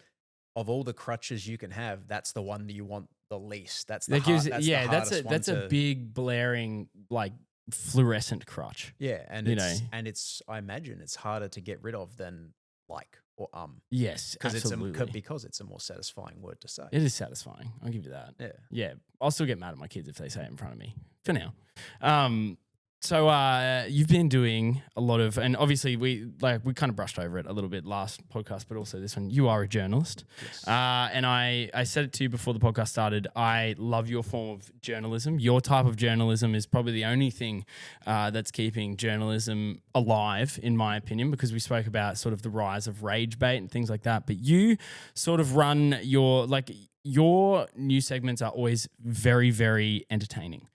of all the crutches you can have, that's the one that you want the least. That's the That gives that's yeah, the that's hardest one that's a to, big blaring like fluorescent crutch. yeah, and you it's know. and it's I imagine it's harder to get rid of than like or Yes, because absolutely. because it's a more satisfying word to say. It is satisfying. I'll give you that. Yeah. Yeah. I'll still get mad at my kids if they say it in front of me for now. So you've been doing a lot of, and obviously we kind of brushed over it a little bit last podcast, but also this one. You are a journalist, Yes. and I said it to you before the podcast started. I love your form of journalism. Your type of journalism is probably the only thing that's keeping journalism alive, in my opinion, because we spoke about sort of the rise of rage bait and things like that. But you sort of run your news segments are always very, very entertaining.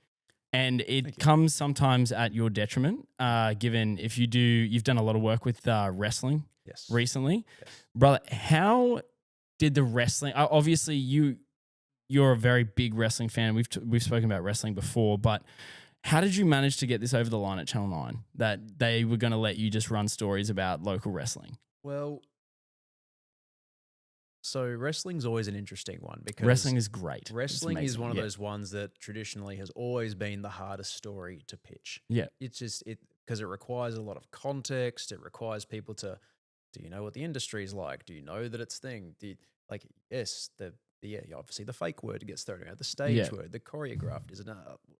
And it comes sometimes at your detriment, given you've done a lot of work with wrestling recently. Yes. Brother, how did the wrestling, obviously you're a very big wrestling fan. We've spoken about wrestling before, but how did you manage to get this over the line at Channel 9 that they were going to let you just run stories about local wrestling? Well, so wrestling's always an interesting one because Wrestling is great. Wrestling is one of those ones that traditionally has always been the hardest story to pitch. Yeah. It's just because it requires a lot of context. It requires people to, do you know what the industry is like? Do you know that it's thing? Yes, obviously the fake word gets thrown out, the stage word, the choreographed is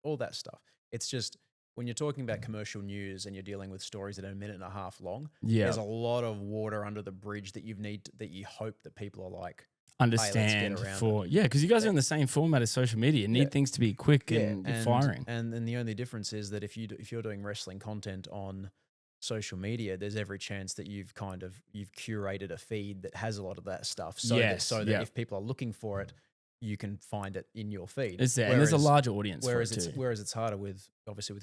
all that stuff. It's just when you're talking about commercial news and you're dealing with stories that are a minute and a half long, there's a lot of water under the bridge that you hope that people are like, understand hey, because you guys are in the same format as social media. Need things to be quick and firing. And then the only difference is that if you're doing wrestling content on social media, there's every chance that you've curated a feed that has a lot of that stuff. So that if people are looking for it, you can find it in your feed. It's there, and there's a large audience. Whereas it's harder with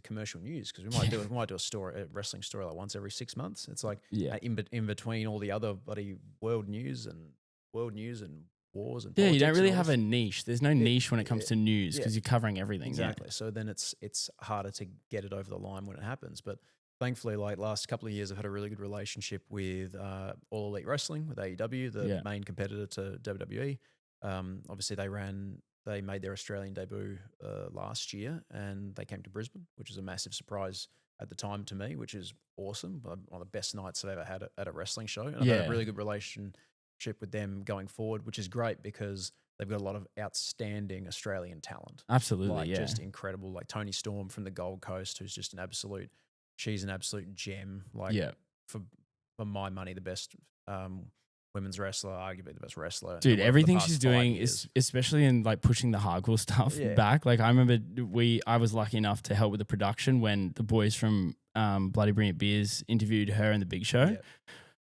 commercial news because we might do a wrestling story like once every 6 months. It's like in between all the other bloody world news and wars and politics. You don't really have a niche. There's no niche when it comes to news because you're covering everything. Exactly. So then it's harder to get it over the line when it happens. But thankfully, like last couple of years, I've had a really good relationship with All Elite Wrestling, with AEW, the main competitor to WWE. Obviously, they made their Australian debut last year, and they came to Brisbane, which was a massive surprise at the time to me, which is awesome. One of the best nights I've ever had at a wrestling show. And I've had a really good relationship with them going forward, which is great because they've got a lot of outstanding Australian talent. Absolutely, just incredible. Like Toni Storm from the Gold Coast, who's just she's an absolute gem. For my money, the best women's wrestler, arguably the best wrestler. Dude, everything she's doing is, especially in like pushing the hardcore stuff back. Like I remember I was lucky enough to help with the production when the boys from Bloody Brilliant Beers interviewed her in the Big Show.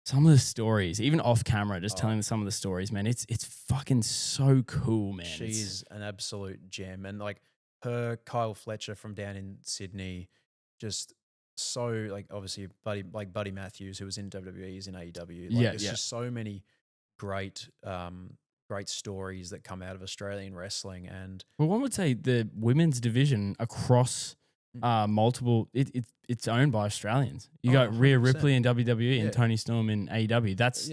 Some of the stories, even off camera, just telling some of the stories, man, it's fucking so cool, man. She's an absolute gem. And like her, Kyle Fletcher from down in Sydney, just so like obviously Buddy Matthews, who was in WWE, he's in AEW. There's just so many great stories that come out of Australian wrestling. And one would say the women's division across multiple, it's owned by Australians. You got Rhea 100%. Ripley in WWE and Toni Storm in AEW. That's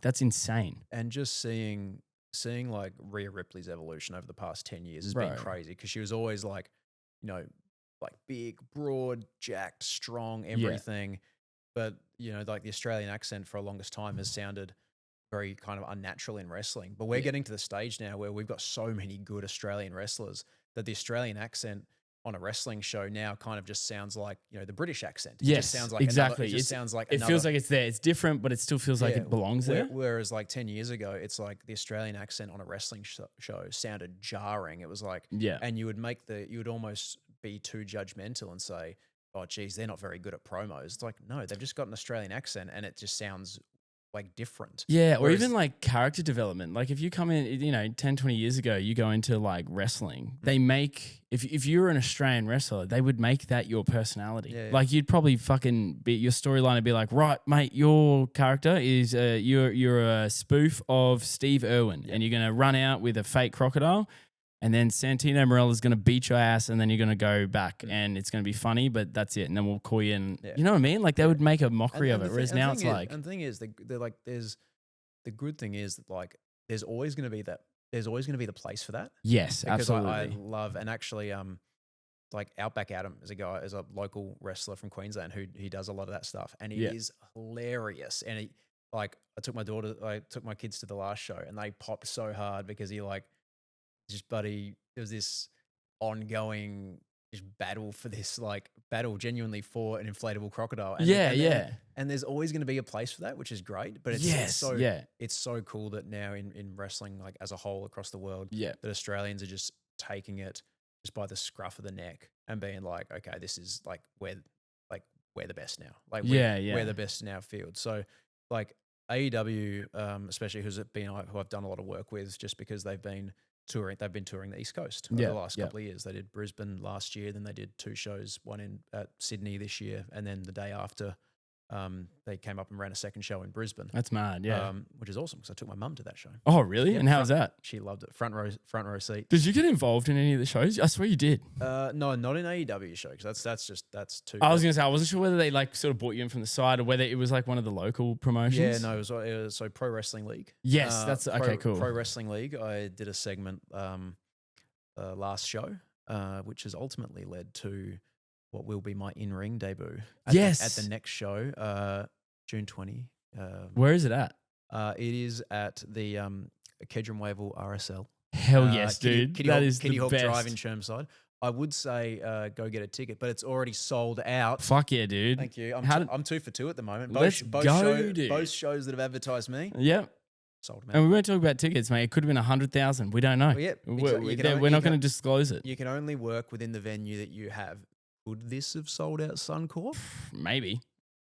that's insane. And just seeing like Rhea Ripley's evolution over the past 10 years has been crazy because she was always like, like big, broad, jacked, strong, everything. But, like the Australian accent for a longest time has sounded very kind of unnatural in wrestling. But we're getting to the stage now where we've got so many good Australian wrestlers that the Australian accent on a wrestling show now kind of just sounds like, the British accent. It just sounds like exactly. It feels like it's there. It's different, but it still feels like it belongs there. Whereas like 10 years ago, it's like the Australian accent on a wrestling show sounded jarring. It was like, and you would almost be too judgmental and say, oh, geez, they're not very good at promos. It's like, no, they've just got an Australian accent and it just sounds like different. Yeah, or Whereas- even like character development. Like if you come in, 10, 20 years ago, you go into like wrestling, they make, if you were an Australian wrestler, they would make that your personality. Yeah. Like you'd probably fucking be, your storyline would be like, right, mate, your character is, you're a spoof of Steve Irwin and you're going to run out with a fake crocodile. And then Santino Marella is going to beat your ass, and then you're going to go back, and it's going to be funny, but that's it. And then we'll call you in. You know what I mean? Like they would make a mockery of it. Whereas now it's like, and the thing is, they're like, the good thing is that like there's always going to be the place for that. yes, Because absolutely. I love, and actually like Outback Adam is a local wrestler from Queensland who he does a lot of that stuff, and he is hilarious. And he, like, I took my kids to the last show, and they popped so hard because he like. There was this ongoing just battle for this genuinely for an inflatable crocodile. And and there's always going to be a place for that, which is great. But it's so cool that now in wrestling, like as a whole across the world, that Australians are just taking it just by the scruff of the neck and being like, okay, this is we're the best now. Like we're the best in our field. So like AEW, especially who I've done a lot of work with, just because they've been touring the East Coast over the last couple of years. They did Brisbane last year, then they did 2 shows, one at Sydney this year, and then the day after they came up and ran a second show in Brisbane. That's mad, which is awesome because I took my mum to that show. Oh, really? And how was that? She loved it. Front row seat. Did you get involved in any of the shows? I swear you did. No, not in AEW show because that's too. I was gonna say I wasn't sure whether they like sort of brought you in from the side or whether it was like one of the local promotions. Yeah, no, it was so Pro Wrestling League. Yes, that's okay. Cool. Pro Wrestling League. I did a segment last show, which has ultimately led to what will be my in-ring debut. At the next show, June 20. Where is it at? It is at the Kedron Wavell RSL. Hell yes, dude. That is Kitty the Hawk best. Drive in Chermside. I would say go get a ticket, but it's already sold out. Fuck yeah, dude. Thank you. I'm 2 for 2 at the moment. Let's go, dude. Both shows that have advertised me. Yep. Sold them out. And we won't talk about tickets, mate. It could have been 100,000. We don't know. Well, we're not going to disclose it. You can only work within the venue that you have. Could this have sold out Suncorp? Maybe.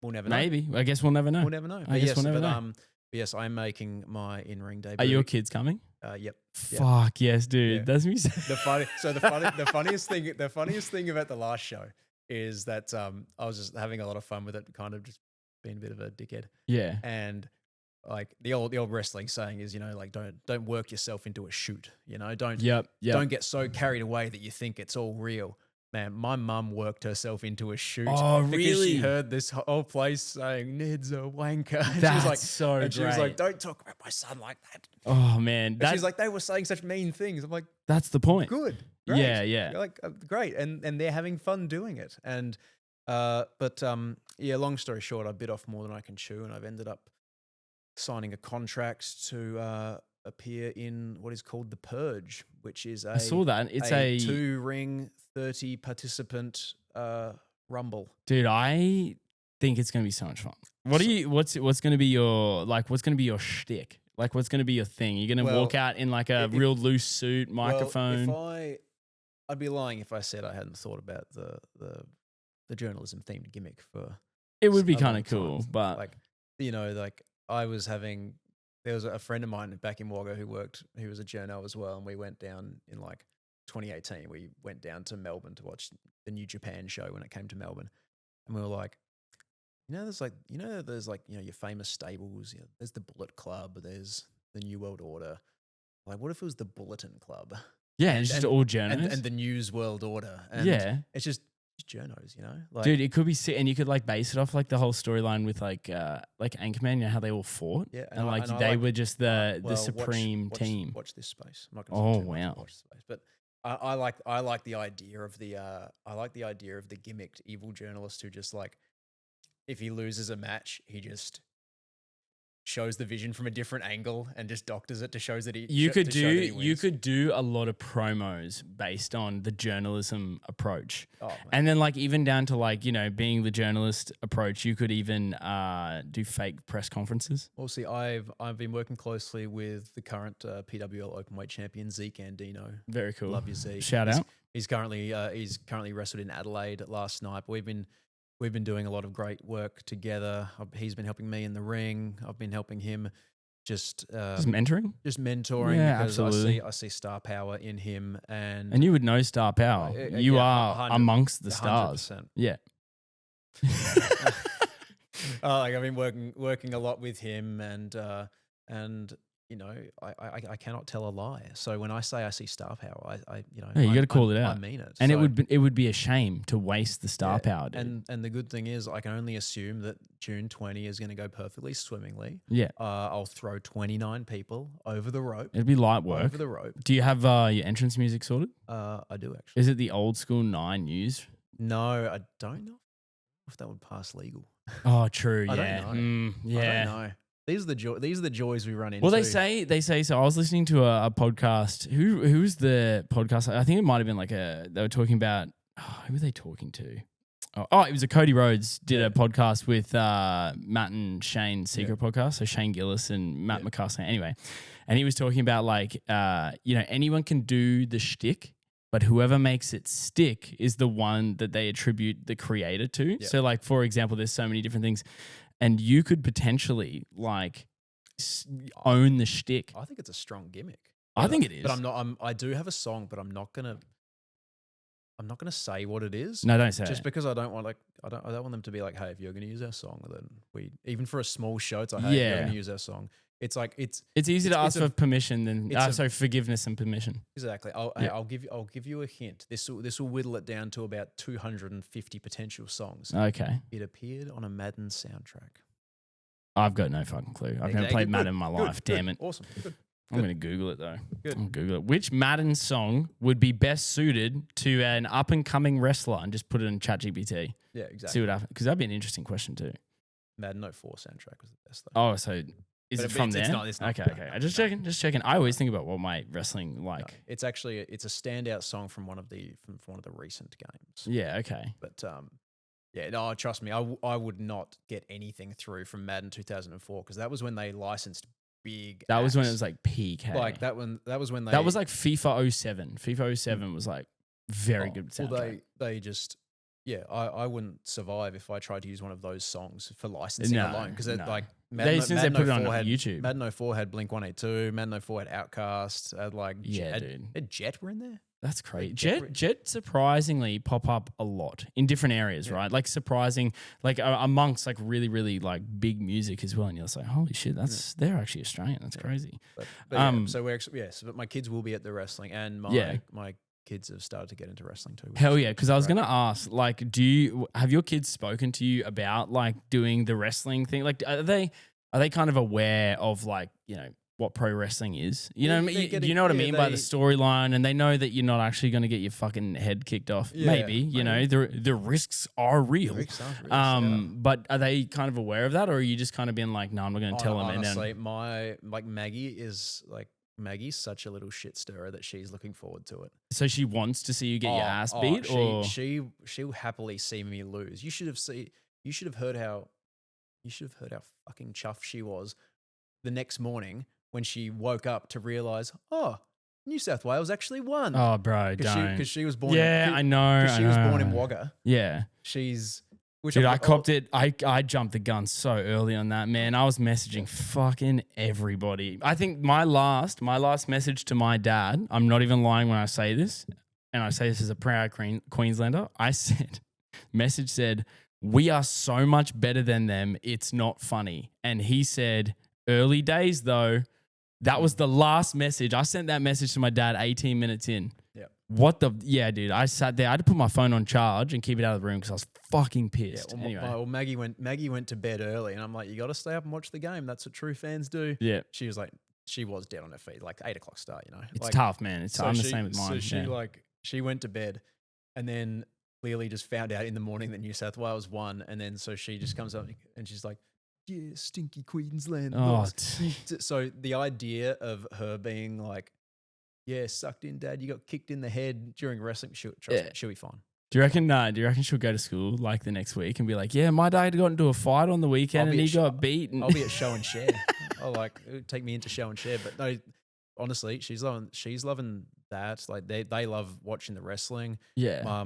We'll never know. Maybe. I guess we'll never know. We'll never know. I guess we'll never know. Yes, I'm making my in-ring debut. Are your kids coming? Yep. Fuck yes, dude. Yeah. That's me. The funniest thing about the last show is that I was just having a lot of fun with it, kind of just being a bit of a dickhead. Yeah. And like the old wrestling saying is, like don't work yourself into a shoot. Don't get so carried away that you think it's all real. Man, my mum worked herself into a shoot. Oh, because really? she heard this whole place saying Ned's a wanker. And That's she was like, so great. She was like, don't talk about my son like that. Oh man, she's like, they were saying such mean things. I'm like, that's the point. Good. Great. Yeah. You're like, great, and they're having fun doing it. And long story short, I bit off more than I can chew, and I've ended up signing a contract to appear in what is called The Purge, which is I saw that. It's a 2-ring, 30 participant rumble. Dude, I think it's gonna be so much fun. What's gonna be your shtick? Like, what's gonna be your thing? You're gonna walk out in like a real loose suit, microphone. I'd be lying if I said I hadn't thought about the journalism themed gimmick for. It would be kind of cool, but there was a friend of mine back in Wagga who was a journo as well, and we went down in 2018. We went down to Melbourne to watch the New Japan show when it came to Melbourne, and we were like, there's your famous stables. There's the Bullet Club. There's the New World Order. Like, what if it was the Bulletin Club? Yeah, it's just all journos. And the News World Order. And yeah. It's just journos, Dude, it could be sick, and you could base it off the whole storyline with Anchorman, how they all fought. Yeah. And they were just the supreme team. Watch this space. I'm not going to wow. Watch this space. But I like the idea of the gimmicked evil journalist who just if he loses a match, he just shows the vision from a different angle and just doctors it to show that he. You could do a lot of promos based on the journalism approach, man. And then even down to being the journalist approach, you could even do fake press conferences. Well, see, I've been working closely with the current PWL openweight champion Zeke Andino. Very cool. Love you, Zeke. Shout out. He's currently wrestled in Adelaide last night. But we've been we've been doing a lot of great work together. He's been helping me in the ring. I've been helping him just mentoring. just mentoring Yeah, because absolutely. I see star power in him, And you would know star power. You yeah, are 100 amongst the stars. 100%. Yeah. Like I've been working a lot with him, and you know I cannot tell a lie. So when I say I see star power, I you know Yeah, you got to call it out. I mean it. And So, it would be a shame to waste the star yeah, power, dude. and the good thing is I can only assume that June 20 is going to go perfectly swimmingly. Yeah. I'll throw 29 people over the rope. It'd be light work. Over the rope. Do you have your entrance music sorted? I do actually. Is it the old school 9 News? No, I don't know if that would pass legal. Oh, true. I Yeah. don't know. Yeah. I don't know. These are the joys we run into. Well, they say. So I was listening to a podcast. Who's the podcast? I think it might have been they were talking about. Who were they talking to? Oh, it was a Cody Rhodes did a podcast with Matt and Shane Secret podcast. So Shane Gillis and Matt McCusker. Anyway, and he was talking about anyone can do the shtick, but whoever makes it stick is the one that they attribute the creator to. Yeah. So like, for example, there's so many different things. And you could potentially own the shtick. I think it's a strong gimmick. I think it is. But I'm not. I do have a song, but I'm not gonna say what it is. No, don't say just it. because I don't want I don't want them to be like, hey, if you're gonna use our song, then we even for a small show, it's like, hey, if you're gonna use our song. It's like it's easy to ask for permission than forgiveness and permission. Exactly. I'll give you a hint. This will whittle it down to about 250 potential songs. Okay. It appeared on a Madden soundtrack. I've got no fucking clue. I've never played Madden in my life. Damn it. Awesome. Good. I'm going to Google it though. Good. I'll Google it. Which Madden song would be best suited to an up and coming wrestler? And just put it in ChatGPT. Yeah, exactly. See what happens. Because that'd be an interesting question too. Madden 04 soundtrack was the best though. Oh, so is it from there? It's not. Okay. I just checking. I always think about what my wrestling like. No, it's actually a standout song from one of the recent games. Yeah. Okay. But yeah, no, trust me, I would not get anything through from Madden 2004 because that was when they licensed big. That was acts. when it was like peak. Hey? Like that was when they. That was like FIFA 07. FIFA 07 was like very good soundtrack. Well, they just. Yeah, I wouldn't survive if I tried to use one of those songs for licensing alone because like Madden, since they put it on YouTube. Madden 04 had Blink 182, Madden 04 had Outkast, had like dude. Had Jet were in there. That's crazy. Jet surprisingly pop up a lot in different areas, right? Like surprising, like amongst like really, really like big music as well. And you're just like, holy shit, they're actually Australian. That's crazy. But so we're actually, but my kids will be at the wrestling and my kids have started to get into wrestling too. Hell yeah. Because I was going to ask, like, have your kids spoken to you about like doing the wrestling thing? Like, are they kind of aware of like, you know, what pro wrestling is? You know what I mean? You know what I mean by the storyline, and they know that you're not actually going to get your fucking head kicked off. Yeah, maybe, you know, the risks are real. But are they kind of aware of that, or are you just kind of being like, no, I'm not going to tell them? Honestly, Maggie's such a little shit stirrer that she's looking forward to it. So she wants to see you get your ass beat, or she'll happily see me lose. You should have heard how fucking chuffed she was the next morning when she woke up to realize, New South Wales actually won. Oh, bro, don't. Because she was born. Yeah, I know. Because she was born in Wagga. Yeah, Dude, I copped it. I jumped the gun so early on that, man. I was messaging fucking everybody. I think my last message to my dad, I'm not even lying when I say this, and I say this as a proud Queenslander, message said, we are so much better than them, it's not funny. And he said, early days though. That was the last message. I sent that message to my dad 18 minutes in. Yeah. Dude. I sat there. I had to put my phone on charge and keep it out of the room because I was fucking pissed. Yeah, anyway. Well, Maggie went to bed early, and I'm like, you got to stay up and watch the game. That's what true fans do. Yeah. She was dead on her feet, like 8 o'clock start. You know, it's tough, man. I'm the same with mine. So she went to bed, and then clearly just found out in the morning that New South Wales won, and then so she just comes up and she's like, yeah, stinky Queensland. So the idea of her being like, yeah, sucked in, Dad, you got kicked in the head during wrestling, she'll be fine. Do you reckon she'll go to school like the next week and be like, yeah, my dad got into a fight on the weekend and he got beat. I'll be at show and share. Take me into show and share. But no, honestly, she's loving that. Like they love watching the wrestling. Yeah.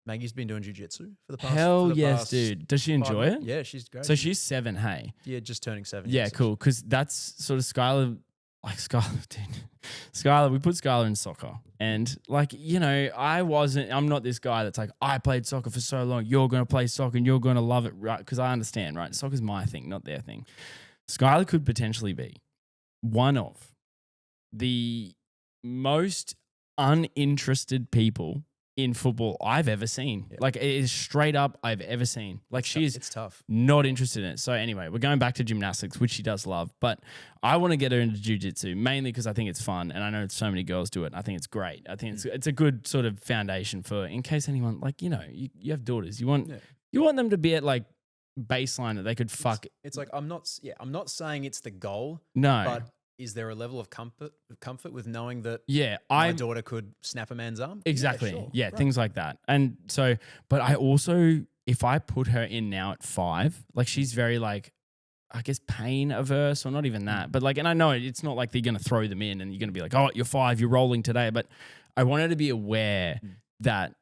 Maggie's been doing jiu-jitsu for the past. Hell yes, dude. Does she enjoy it? Yeah, she's great. So she's 7, hey? Yeah, just turning 7. Yeah, cool. Because that's sort of Skylar, like Skylar, dude. Skylar, we put Skylar in soccer. And like, you know, I'm not this guy that's like, I played soccer for so long. You're going to play soccer and you're going to love it, right? Because I understand, right? Soccer's my thing, not their thing. Skylar could potentially be one of the most uninterested people in football I've ever seen. Like, it is straight up I've ever seen. Like, it's tough. Not interested in it. So anyway, we're going back to gymnastics, which she does love, but I want to get her into jiu-jitsu mainly because I think it's fun, and I know so many girls do it. I think it's great. I think it's a good sort of foundation for, in case anyone, like, you know, you have daughters, you want them to be at like baseline that they could fuck. It's like I'm not saying it's the goal. No, but is there a level of comfort with knowing that my daughter could snap a man's arm? Exactly. Yeah, sure. Yeah, things like that. And so, but I also, if I put her in now at 5, like she's very like, I guess pain averse, or not even that, but like, and I know it's not like they're going to throw them in and you're going to be like, oh, you're 5, you're rolling today. But I want her to be aware that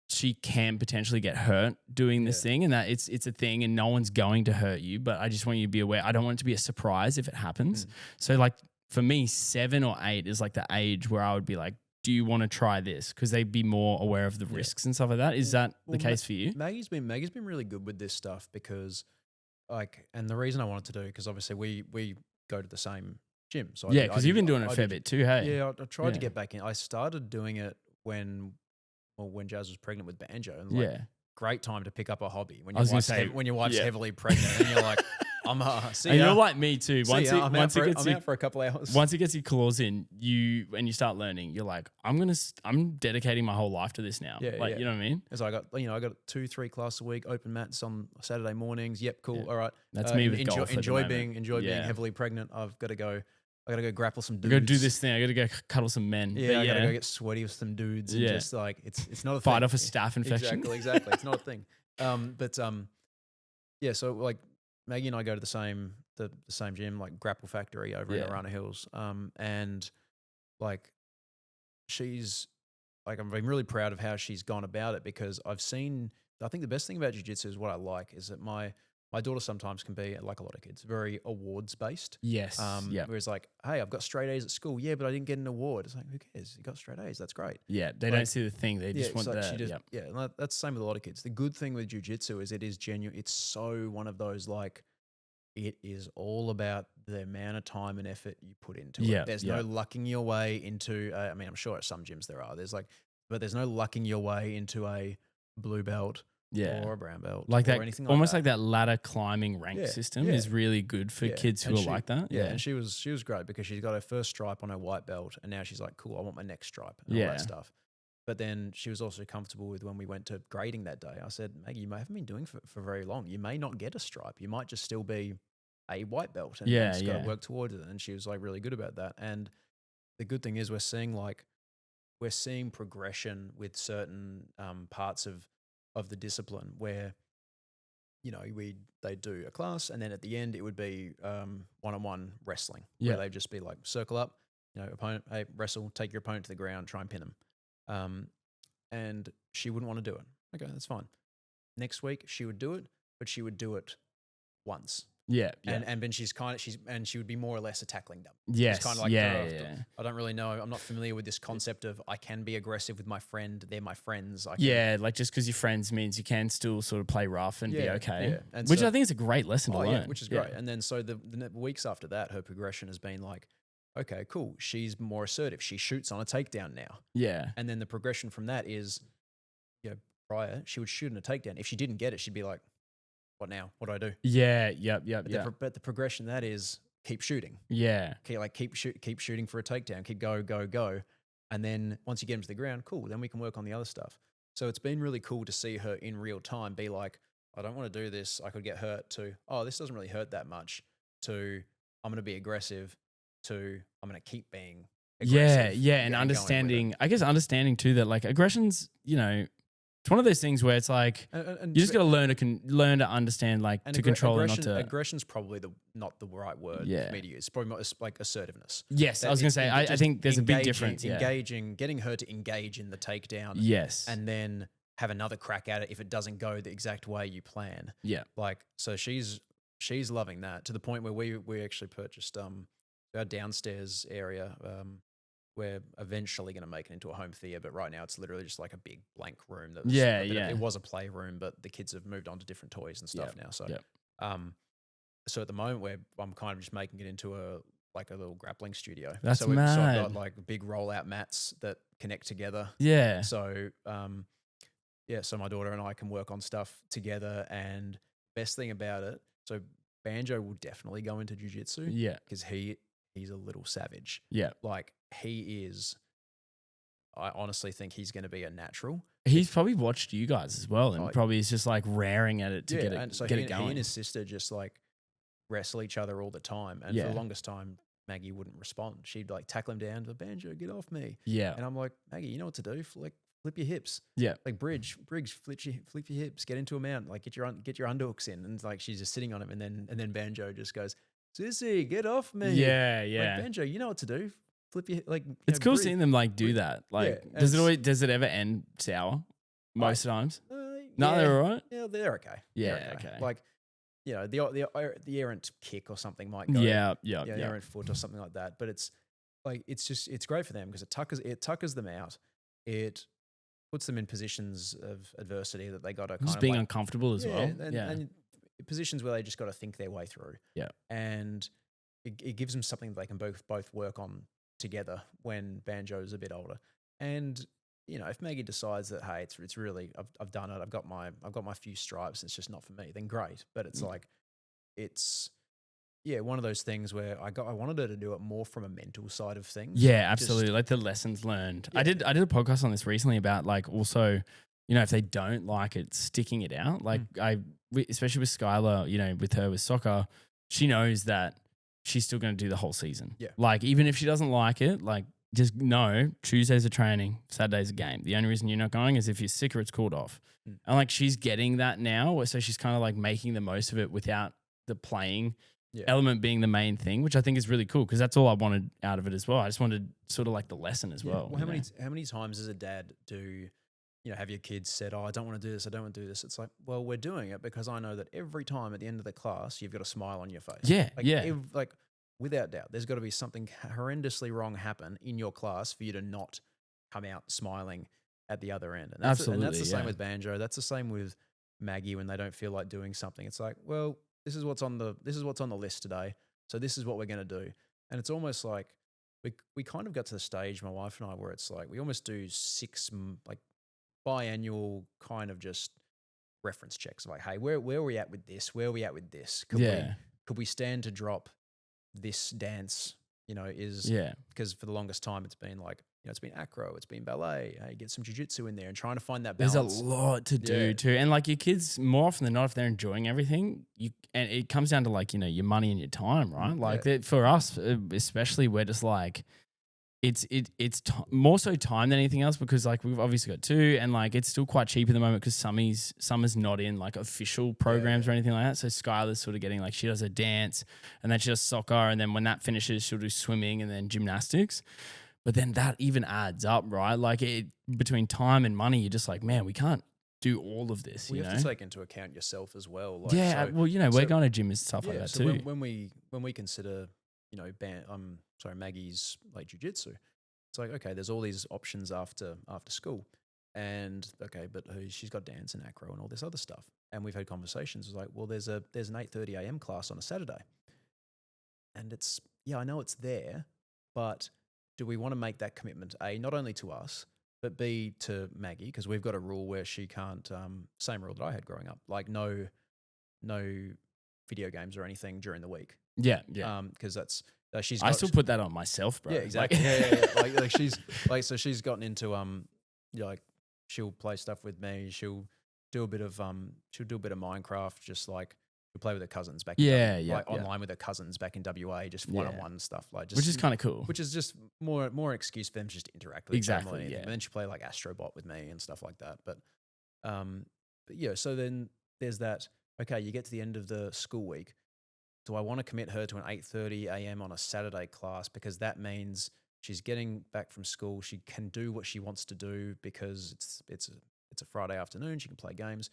she can potentially get hurt doing this thing, and that it's a thing and no one's going to hurt you. But I just want you to be aware. I don't want it to be a surprise if it happens. So like, for me, 7 or 8 is like the age where I would be like, do you want to try this? Because they'd be more aware of the risks and stuff like that. Is that the case for you? Maggie's been really good with this stuff because, like, and the reason I wanted to do, because obviously we go to the same gym. So yeah, because you've been doing it a fair bit too, hey? Yeah, I tried to get back in. I started doing it when Jazz was pregnant with Banjo, and great time to pick up a hobby when your wife's heavily pregnant, and you're like, I'm see ya. And you're like me too. I'm out for a couple hours. Once it gets your claws in, and you start learning, you're like, I'm dedicating my whole life to this now. You know what I mean? So I got 2-3 classes a week, open mats on Saturday mornings. Yep, cool. All right. That's me with golf. Enjoy being heavily pregnant. I gotta go grapple some dudes. I gotta do this thing. I gotta go cuddle some men. Yeah, I gotta go get sweaty with some dudes. And just like it's not a thing. Fight off a staph infection. Exactly. It's not a thing. So like Maggie and I go to the same gym, like Grapple Factory over in Arana Hills. And like she's like, I'm really proud of how she's gone about it, because I think the best thing about jiu-jitsu is what I like is that my daughter sometimes can be, like a lot of kids, very awards based. Yes. Whereas like, hey, I've got straight A's at school. Yeah, but I didn't get an award. It's like, who cares? You got straight A's. That's great. Yeah. They don't see the thing. They just want like that. And that's the same with a lot of kids. The good thing with jiu-jitsu is it is genuine. It's so one of those, like, it is all about the amount of time and effort you put into it. There's no lucking your way into, I mean, I'm sure at some gyms there are. But there's no lucking your way into a blue belt. Or a brown belt, like that, or anything almost like like that ladder climbing rank system is really good for kids who are like that. Yeah, and she was great because she's got her first stripe on her white belt, and now she's like, cool, I want my next stripe and all that stuff. But then she was also comfortable with when we went to grading that day. I said, Maggie, you haven't been doing for very long. You may not get a stripe. You might just still be a white belt, and just got to work towards it. And she was like really good about that. And the good thing is we're seeing progression with certain parts of the discipline where, you know, they do a class, and then at the end it would be one-on-one wrestling, where they'd just be like, circle up, you know, opponent, hey, wrestle, take your opponent to the ground, try and pin them. And she wouldn't want to do it. Okay, that's fine. Next week she would do it, but she would do it once. And then she would be more or less a tackling dummy. Yes. Kind of like, I don't really know. I'm not familiar with this concept of I can be aggressive with my friend. They're my friends. Like just because you're friends means you can still sort of play rough and be okay. Yeah. And which I think is a great lesson to learn. Yeah, which is great. And then so the weeks after that, her progression has been like, okay, cool. She's more assertive. She shoots on a takedown now. Yeah. And then the progression from that is, prior, she would shoot on a takedown. If she didn't get it, she'd be like, what now? What do I do? Yeah. But the progression that is keep shooting. Yeah. Okay, keep shooting for a takedown. Keep go. And then once you get them to the ground, cool. Then we can work on the other stuff. So it's been really cool to see her in real time be like, I don't want to do this. I could get hurt. To, oh, this doesn't really hurt that much. To, I'm going to be aggressive. To, I'm going to keep being aggressive. Yeah. And understanding, I guess understanding too that like aggression's, you know, it's one of those things where it's like you just got to learn to understand, like, to control and not to. Aggression's probably not the right word for me to use. It's probably more like assertiveness. Yes, I was going to say. I think there's a big difference. Getting her to engage in the takedown. Yes, and then have another crack at it if it doesn't go the exact way you plan. Yeah. Like, so she's loving that to the point where we actually purchased our downstairs area. We're eventually going to make it into a home theater, but right now it's literally just like a big blank room. That was it was a playroom, but the kids have moved on to different toys and stuff now. So, so at the moment I'm kind of just making it into a little grappling studio. That's so mad. So I've got like big rollout mats that connect together. Yeah. So, so my daughter and I can work on stuff together. And best thing about it, so Banjo will definitely go into jiu-jitsu. Yeah. Because he's a little savage. Yeah. Like he is, I honestly think he's going to be a natural. He's probably watched you guys as well, and probably is just like raring at it to get it, and so get he, it going. He and his sister just like wrestle each other all the time. And for the longest time, Maggie wouldn't respond. She'd like tackle him down to Banjo, get off me. Yeah. And I'm like, Maggie, you know what to do? Like flip your hips. Yeah. Like Briggs, flip your hips, get into a mount, like get your underhooks in. And like she's just sitting on him, and then Banjo just goes, Sissy, get off me. Yeah, yeah. Like, Banjo, you know what to do. Flip your It's cool seeing them like do that. Like, does it ever end sour? Most times. No, they're all right. Yeah, they're okay. Yeah, they're okay. Like, you know, the errant kick or something might go. Yeah. The errant foot or something like that. But it's like it's great for them because it tuckers them out. It puts them in positions of adversity that they got to kind just of being uncomfortable as well. And positions where they just got to think their way through. Yeah. And it gives them something that they can both work on together when Banjo's a bit older. And you know, if Maggie decides that, hey, it's really I've done it, I've got my few stripes, it's just not for me, then great. But it's like it's one of those things where I wanted her to do it more from a mental side of things. Yeah, absolutely. Like the lessons learned. Yeah. I did a podcast on this recently about like also, you know, if they don't like it, sticking it out. Like especially with Skylar, you know, with her with soccer, she knows that she's still going to do the whole season. Yeah. Like even if she doesn't like it, like just know Tuesdays are training, Saturdays a game. The only reason you're not going is if you're sick or it's called off. And like she's getting that now. So she's kind of like making the most of it without the playing element being the main thing, which I think is really cool because that's all I wanted out of it as well. I just wanted sort of like the lesson as well. Well, how many times as a dad do you know, have your kids said, oh, I don't want to do this, I don't want to do this. It's like, well, we're doing it because I know that every time at the end of the class, you've got a smile on your face. Yeah, like without doubt, there's got to be something horrendously wrong happen in your class for you to not come out smiling at the other end. And that's Absolutely, and that's the same with Banjo. That's the same with Maggie when they don't feel like doing something. It's like, well, this is what's on the list today. So this is what we're going to do. And it's almost like we kind of got to the stage, my wife and I, where it's like we almost do 6 like biannual kind of just reference checks. Like, hey, where are we at with this? Where are we at with this? Could we stand to drop this dance? You know, because for the longest time it's been like, you know, it's been acro, it's been ballet. Hey, get some jiu-jitsu in there and trying to find that balance. There's a lot to do too. And like your kids, more often than not, if they're enjoying everything, and it comes down to like, you know, your money and your time, right? Like for us, especially, we're just like, it's more so time than anything else because like we've obviously got 2 and like it's still quite cheap at the moment because Summer's not in like official programs or anything like that. So Skylar's sort of getting like, she does a dance and then she does soccer, and then when that finishes she'll do swimming and then gymnastics. But then that even adds up, right? Like between time and money, you're just like, man, we can't do all of this. You have to take into account yourself as well. Like, well, you know, we're going to gym and stuff like that too. When we consider, you know, Maggie's like jiu-jitsu, it's like, okay, there's all these options after school, and okay, but she's got dance and acro and all this other stuff. And we've had conversations. It's like, well, there's an 8:30 a.m. class on a Saturday, and it's I know it's there, but do we want to make that commitment, A, not only to us, but B, to Maggie? Because we've got a rule where she can't, same rule that I had growing up, like no video games or anything during the week. Yeah. Because that's, I still put that on myself, bro. Yeah, exactly. Like she's like, so she's gotten into, like she'll play stuff with me. She'll do a bit of Minecraft, just like, we play with her cousins back online with her cousins back in WA, just one-on-one stuff, like just, which is kind of cool. Which is just more an excuse for them to just interact with each other. And then she play like Astrobot with me and stuff like that. But yeah, so then there's that. Okay, you get to the end of the school week. Do I want to commit her to an 8:30 a.m. on a Saturday class because that means she's getting back from school, she can do what she wants to do because it's it's a Friday afternoon. She can play games.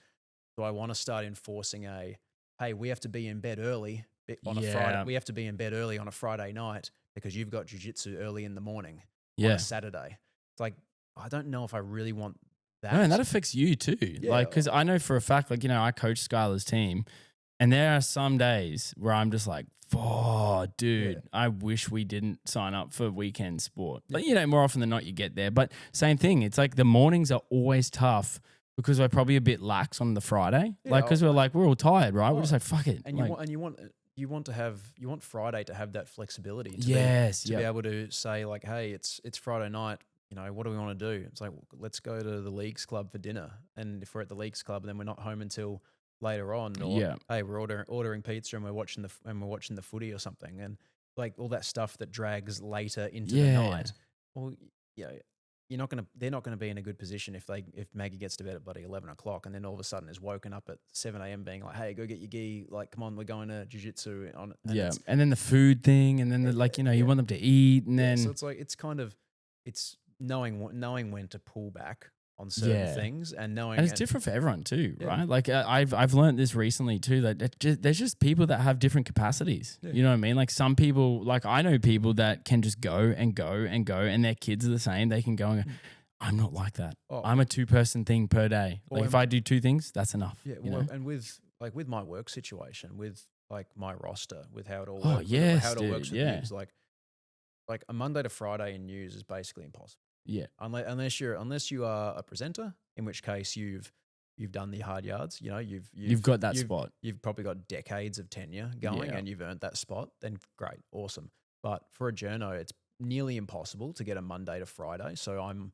So I want to start enforcing hey, we have to be in bed early on a Friday. We have to be in bed early on a Friday night because you've got jiu-jitsu early in the morning on a Saturday. It's like, I don't know if I really want that. No, and that affects you too. Yeah. Like, because I know for a fact, like, I coach Skylar's team, and there are some days where I'm just like, oh, dude, I wish we didn't sign up for weekend sport. But, more often than not, you get there. But same thing. It's like the mornings are always tough because we're probably a bit lax on the Friday. Like, because we're all tired, right? We're just like, fuck it. And like, you want Friday to have that flexibility to be able to say like, hey, it's Friday night. What do we want to do? It's like, well, let's go to the leagues club for dinner. And if we're at the leagues club, then we're not home until later on. Or hey, we're ordering pizza and we're watching the footy or something. And like all that stuff that drags later into the night. Well, they're not gonna be in a good position if Maggie gets to bed at bloody 11 o'clock and then all of a sudden is woken up at 7 a.m. being like, hey, go get your gi. Like, come on, we're going to jiu-jitsu on. And then the food thing, and then you want them to eat, and then so it's like it's knowing when to pull back on certain things and it's different for everyone too, right? Like I've learned this recently too, that there's just people that have different capacities. You know what I mean? Like some people, like I know people that can just go and go and go, and their kids are the same. They can go and go. I'm not like that. I'm a 2-person thing per day. Like if I do 2 things, that's enough. Yeah, and with my work situation, with like my roster, with how it all works. How it all works with news, like a Monday to Friday in news is basically impossible. Yeah. Unless you are a presenter, in which case you've done the hard yards. You've got that spot. You've probably got decades of tenure going, and you've earned that spot. Then great, awesome. But for a journo, it's nearly impossible to get a Monday to Friday. So I'm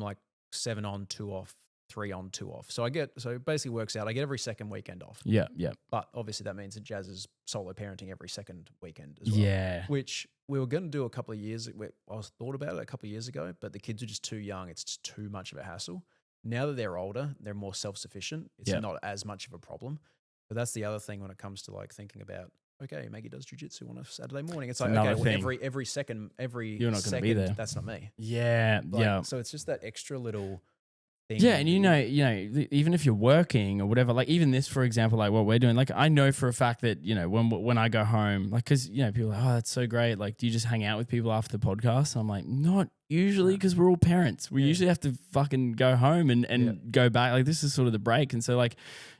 like 7 on, 2 off, 3 on, 2 off. So it basically works out. I get every second weekend off. Yeah. But obviously that means that Jazz is solo parenting every second weekend as well. Yeah. Which we were going to do a couple of years. I thought about it a couple of years ago, but the kids are just too young. It's just too much of a hassle. Now that they're older, they're more self-sufficient. It's not as much of a problem. But that's the other thing when it comes to like thinking about, okay, Maggie does jiu-jitsu on a Saturday morning. It's like, okay, well, every second, you're not going to be there. That's not me. Yeah. So it's just that extra little thing. Yeah, and even if you're working or whatever, like even this, for example, like what we're doing, like I know for a fact that, when I go home, like, cause people are like, oh, that's so great. Like, do you just hang out with people after the podcast? And I'm like, not usually, because we're all parents. We usually have to fucking go home and go back. Like this is sort of the break. And so like,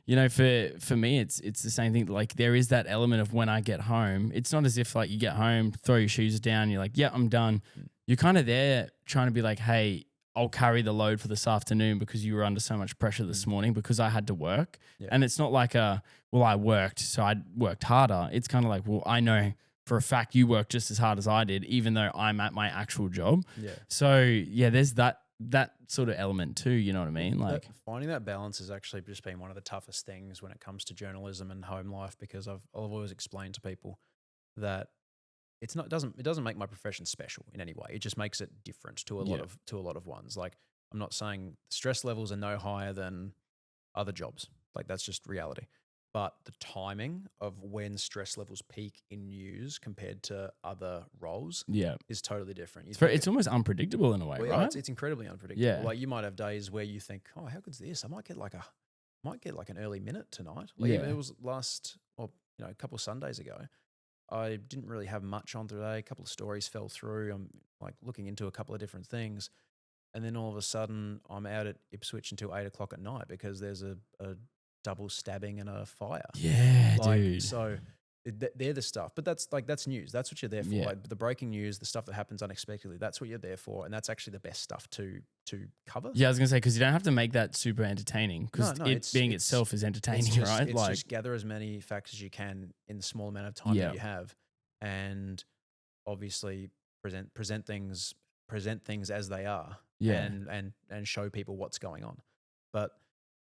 for me, it's the same thing. Like there is that element of when I get home, it's not as if like you get home, throw your shoes down, you're like, yeah, I'm done. You're kind of there trying to be like, hey, I'll carry the load for this afternoon because you were under so much pressure this morning because I had to work. Yeah. And it's not like I worked, so I worked harder. It's kind of like, well, I know for a fact you worked just as hard as I did, even though I'm at my actual job. Yeah. So there's that sort of element too. You know what I mean? Like finding that balance has actually just been one of the toughest things when it comes to journalism and home life, because I've always explained to people that it doesn't make my profession special in any way. It just makes it different to a lot of ones. Like I'm not saying stress levels are no higher than other jobs. Like that's just reality. But the timing of when stress levels peak in news compared to other roles is totally different. It's almost unpredictable in a way, right? It's incredibly unpredictable. Yeah. Like you might have days where you think, oh, how good's this? I might get like an early minute tonight. Like even it was a couple of Sundays ago. I didn't really have much on today. A couple of stories fell through. I'm like looking into a couple of different things. And then all of a sudden I'm out at Ipswich until 8 o'clock at night because there's a double stabbing and a fire. Yeah, dude. So they're the stuff. But that's news. That's what you're there for. Yeah. Like the breaking news, the stuff that happens unexpectedly, that's what you're there for. And that's actually the best stuff to cover. Yeah, I was going to say, because you don't have to make that super entertaining, because itself is entertaining, right? It's just gather as many facts as you can in the small amount of time that you have, and obviously present things as they are, and show people what's going on. But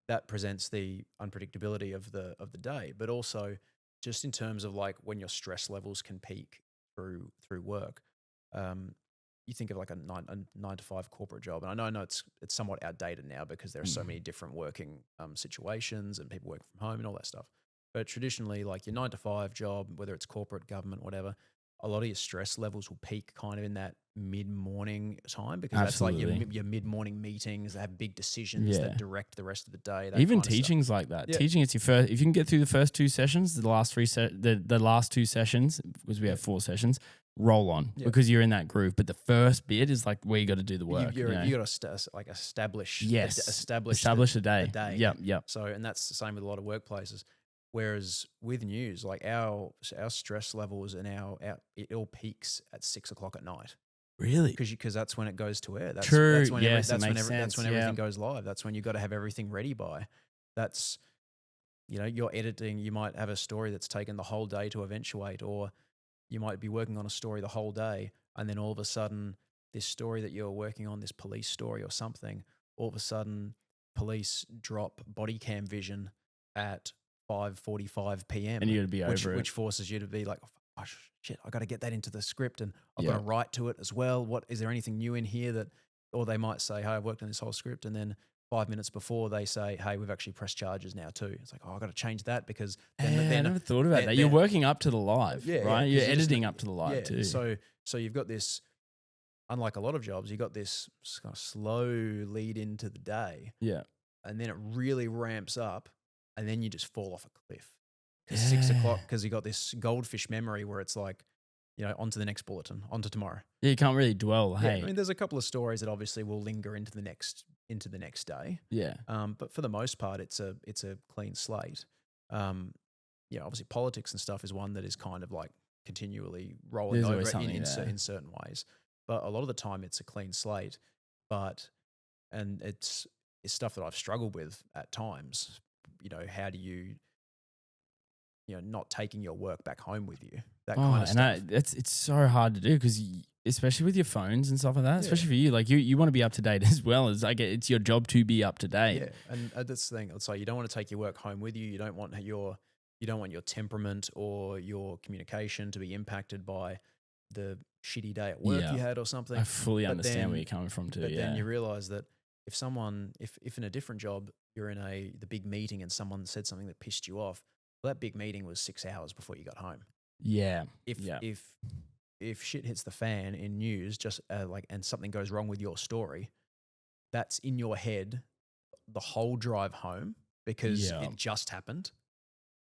that presents the unpredictability of the day, but also just in terms of like when your stress levels can peak through work. You think of like a 9 to 5 corporate job, and I know it's somewhat outdated now because there are so many different working situations and people working from home and all that stuff. But traditionally, like your 9 to 5 job, whether it's corporate, government, whatever, a lot of your stress levels will peak kind of in that mid-morning time, because that's like Absolutely. your mid-morning meetings that have big decisions Yeah. that direct the rest of the day. That Even kind of stuff. teaching's like that. Yeah. Teaching, it's your first. If you can get through the first two sessions, the last the last two sessions, because we have 4 sessions, roll on because you're in that groove. But the first bit is like where you got to do the work. You got to like establish establish a day. Yep. So, and that's the same with a lot of workplaces. Whereas with news, like our stress levels and it all peaks at 6 o'clock at night. Really? Because that's when it goes to air. That's, True. That's when Yes, that's when everything goes live. That's when you got to have everything ready by. That's, you're editing. You might have a story that's taken the whole day to eventuate, or you might be working on a story the whole day, and then all of a sudden, this story that you're working on, this police story or something, all of a sudden, police drop body cam vision at 5:45 p.m. And you got to be over it. Which forces you to be like, oh, shit, I got to get that into the script, and I've got to write to it as well. What is there anything new in here that, or they might say, hey, I've worked on this whole script, and then 5 minutes before they say, hey, we've actually pressed charges now too. It's like, oh, I've got to change that because I never thought about that. You're working up to the live, right? You're editing up to the live too. So you've got this, unlike a lot of jobs, you've got this kind of slow lead into the day. Yeah. And then it really ramps up, and then you just fall off a cliff. Because 6 o'clock, because you got this goldfish memory where it's like, on to the next bulletin, on to tomorrow. Yeah, you can't really dwell. Hey, I mean, there's a couple of stories that obviously will linger into the next day. Yeah. But for the most part, it's a clean slate. Obviously politics and stuff is one that is kind of like continually rolling over in certain ways. But a lot of the time, it's a clean slate. And it's stuff that I've struggled with at times. How do you, not taking your work back home with you? That kind of stuff. It's so hard to do because especially with your phones and stuff like that, especially for you, like you want to be up to date as well as it's your job to be up to date. Yeah, and that's the thing. It's like you don't want to take your work home with you. You don't want your temperament or your communication to be impacted by the shitty day at work you had or something. I fully understand where you're coming from too. But then you realize that if in a different job you're in the big meeting and someone said something that pissed you off, well, that big meeting was 6 hours before you got home. Yeah. If shit hits the fan in news, just and something goes wrong with your story, that's in your head the whole drive home because it just happened,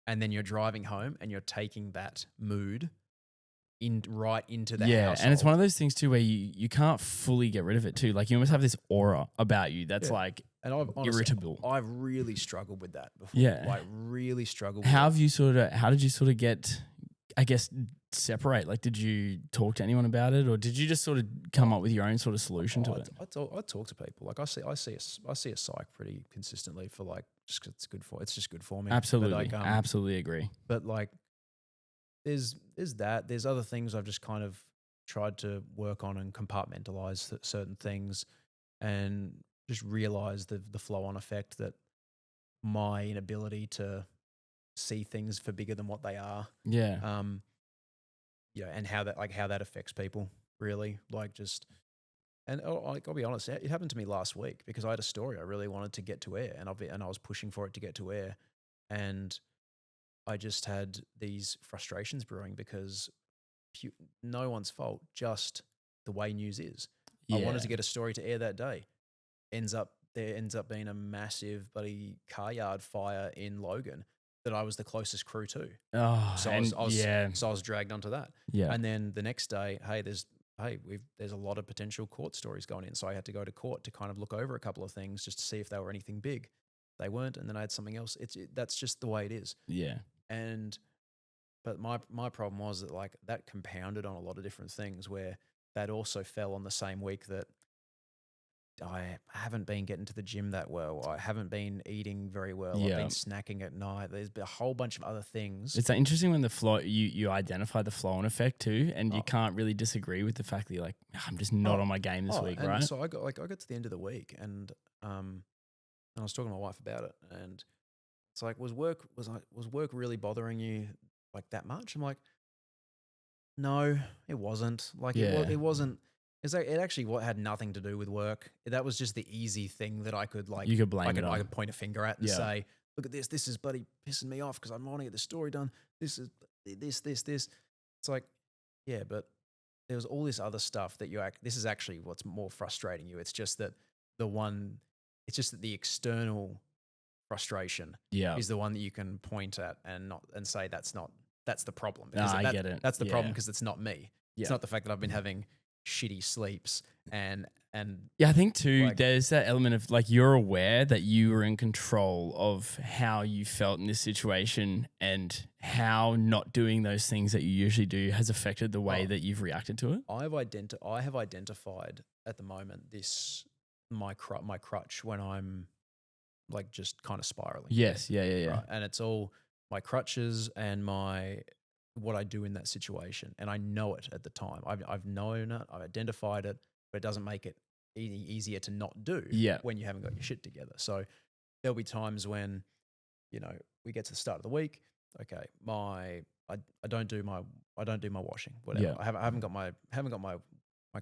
and then you're driving home and you're taking that mood right into the household. And it's one of those things too where you can't fully get rid of it too. Like you almost have this aura about you that's like irritable. I've really struggled with that before. Yeah. Like really struggled. How did you sort of get, I guess, separate? Like, did you talk to anyone about it, or did you just sort of come up with your own sort of solution to it? I talk to people. Like I see a psych pretty consistently for like just 'cause it's just good for me. Absolutely, absolutely agree. But like, there's other things I've just kind of tried to work on and compartmentalize certain things, and just realize the flow-on effect that my inability to see things for bigger than what they are. Yeah. And how that affects people really. And I'll be honest, it happened to me last week because I had a story I really wanted to get to air, and I was pushing for it to get to air, and I just had these frustrations brewing because no one's fault, just the way news is. Yeah. I wanted to get a story to air that day. There ends up being a massive bloody car yard fire in Logan that I was the closest crew to. Oh, so I was dragged onto that. Yeah. And then the next day, there's a lot of potential court stories going in. So I had to go to court to kind of look over a couple of things just to see if they were anything big. They weren't, and then I had something else. That's just the way it is. Yeah. But my problem was that like that compounded on a lot of different things, where that also fell on the same week that I haven't been getting to the gym that well. I haven't been eating very well. I've been snacking at night. There's been a whole bunch of other things. It's interesting when the flow, you identify the flow-on effect too, and you can't really disagree with the fact that you're like, I'm just not on my game this week, right? So I got to the end of the week, and I was talking to my wife about it, and it's like, was work really bothering you like that much? I'm like, no, it wasn't. Like it wasn't. It's like it actually had nothing to do with work. That was just the easy thing that I could like. You could blame it on. I could point a finger at and say, look at this. This is bloody pissing me off because I want to get the story done. This is this. It's like yeah, but there was all this other stuff that this is actually what's more frustrating you. It's just that the external frustration Yeah. is the one that you can point at and say that's the problem. Nah, I get it. That's the problem Yeah. because it's not me. Yeah. It's not the fact that I've been having shitty sleeps and Yeah, I think too, like- there's that element of like you're aware that you were in control of how you felt in this situation and how not doing those things that you usually do has affected the way that you've reacted to it. I have identified at the moment my crutch when I'm like just kind of spiraling. Yes, yeah. Right? And it's all my crutches and what I do in that situation, and I know it at the time. I've known it, I've identified it, but it doesn't make it any easier to not do when you haven't got your shit together. So there'll be times when, we get to the start of the week. Okay, I don't do my washing, whatever. Yeah. I haven't got my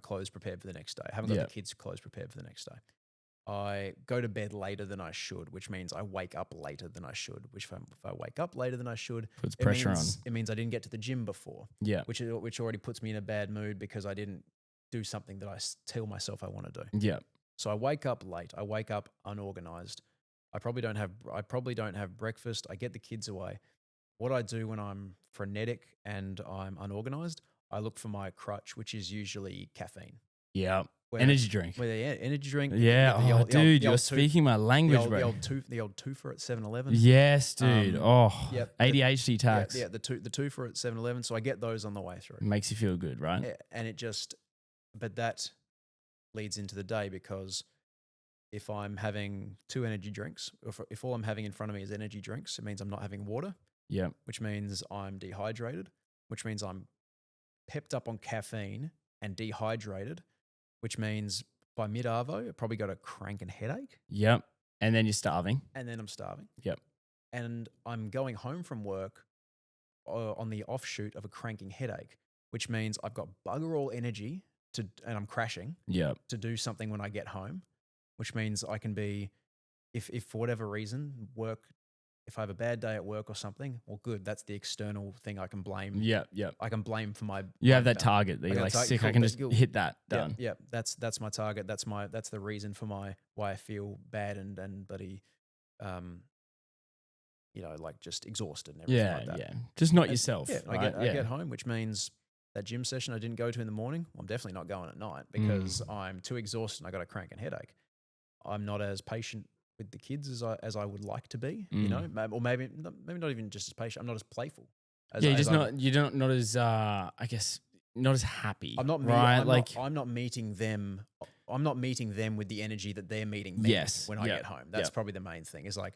clothes prepared for the next day. I haven't got the kids' clothes prepared for the next day. I go to bed later than I should, which means I wake up later than I should. Which if I wake up later than I should, puts pressure on. It means I didn't get to the gym before. Yeah. Which already puts me in a bad mood because I didn't do something that I tell myself I want to do. Yeah. So I wake up late. I wake up unorganized. I probably don't have breakfast. I get the kids away. What I do when I'm frenetic and I'm unorganized, I look for my crutch, which is usually caffeine. Yeah. Energy drink. Energy drink. Yeah. Dude, you're speaking my language, bro. The old twofer at 7-Eleven. Yes, dude. Yep. ADHD tax. Yeah, the twofer at 7-Eleven. So I get those on the way through. It makes you feel good, right? Yeah, and but that leads into the day because if I'm having 2 energy drinks, if all I'm having in front of me is energy drinks, it means I'm not having water. Yeah. Which means I'm dehydrated, which means I'm pepped up on caffeine and dehydrated, which means by mid-arvo, I probably got a crank and headache. Yep. And then you're starving. And then I'm starving. Yep. And I'm going home from work on the offshoot of a cranking headache, which means I've got bugger all energy and I'm crashing to do something when I get home, which means I can be, if for whatever reason, if I have a bad day at work or something, well, good. That's the external thing I can blame. Yeah. I can blame for my. You have that target that you're like sick. Cool, I can just hit that. Done. Yeah. That's my target. That's the reason for why I feel bad and bloody, like just exhausted and everything like that. Yeah. Just not yourself. Yeah. Right? I get home, which means that gym session I didn't go to in the morning, I'm definitely not going at night because I'm too exhausted and I got a crank and headache. I'm not as patient with the kids as I would like to be, or maybe not even just as patient. I'm not as playful. You're not as I guess not as happy. I'm not meeting them. I'm not meeting them with the energy that they're meeting me when I get home. That's probably the main thing. Is like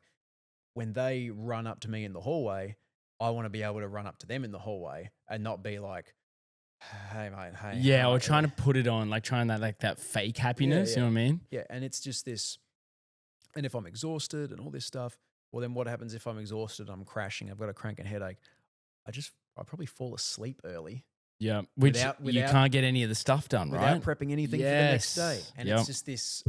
when they run up to me in the hallway, I want to be able to run up to them in the hallway and not be like, hey mate, hey. Yeah, or trying to put it on, like trying that fake happiness. You know what I mean? Yeah, and it's just this. And if I'm exhausted and all this stuff, well, then what happens if I'm exhausted? I'm crashing. I've got a crank and headache. I probably fall asleep early. Yeah, which you can't get any of the stuff done, right? Without prepping anything for the next day. And it's just this.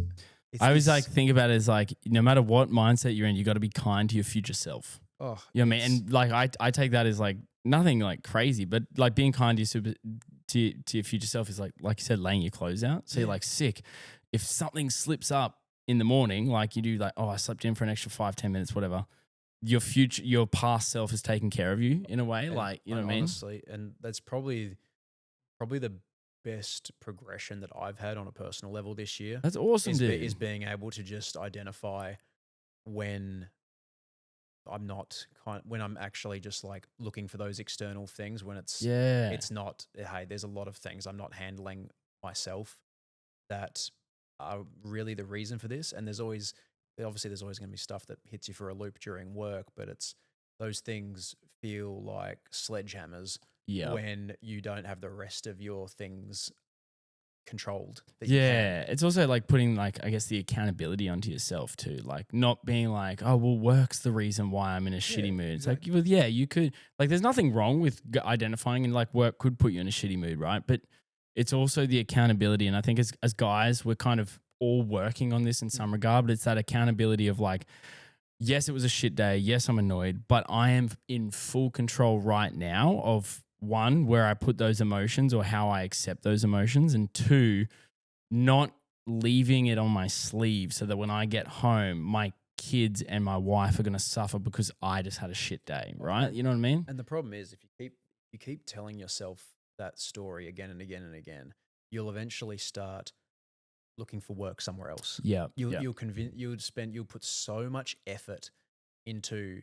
I always think about it as like, no matter what mindset you're in, you got to be kind to your future self. Oh, you know what I mean? And like I take that as like nothing like crazy, but like being kind to your future self is like you said, laying your clothes out. So you're like sick. If something slips up in the morning, like you do, like, oh, I slept in for an extra 5-10 minutes, whatever. Your past self is taking care of you in a way, like, you know what I mean? Honestly, and that's probably the best progression that I've had on a personal level this year. That's awesome, dude. Is being able to just identify when when I'm actually just like looking for those external things when it's not, hey, there's a lot of things I'm not handling myself that are really the reason for this. And there's always going to be stuff that hits you for a loop during work, but it's those things feel like sledgehammers when you don't have the rest of your things controlled. It's also like putting like, I guess, the accountability onto yourself too, like not being like, oh, well, work's the reason why I'm in a shitty mood. It's like, well, yeah, you could, like, there's nothing wrong with identifying, and like work could put you in a shitty mood, right? But it's also the accountability. And I think as guys, we're kind of all working on this in some regard, but it's that accountability of like, yes, it was a shit day. Yes, I'm annoyed, but I am in full control right now of one, where I put those emotions or how I accept those emotions, and two, not leaving it on my sleeve so that when I get home, my kids and my wife are going to suffer because I just had a shit day, right? You know what I mean? And the problem is, if you keep telling yourself that story again and again and again, you'll eventually start looking for work somewhere else. Yeah. You'll put so much effort into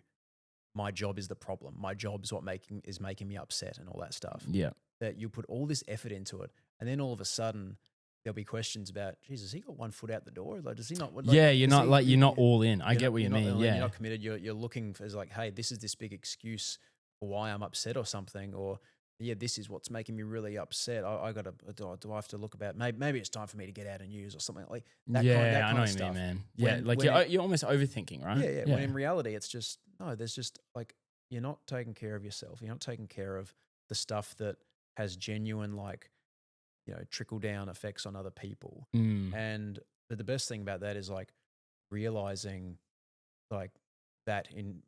my job is the problem. My job is what is making me upset and all that stuff. Yeah. That you put all this effort into it, and then all of a sudden there'll be questions about, Jesus, he got one foot out the door. Like, does he not? Like, yeah, you're not all in. I get what you mean. You're not committed. You're looking for, like, hey, this is this big excuse for why I'm upset or something, or yeah, this is what's making me really upset. I got to, do I have to look about, maybe it's time for me to get out and use or something like that. I know what you mean, man. Yeah, you're almost overthinking, right? Yeah. When in reality, it's just, no, there's just like, you're not taking care of yourself. You're not taking care of the stuff that has genuine, like, trickle down effects on other people. And the best thing about that is like realizing that in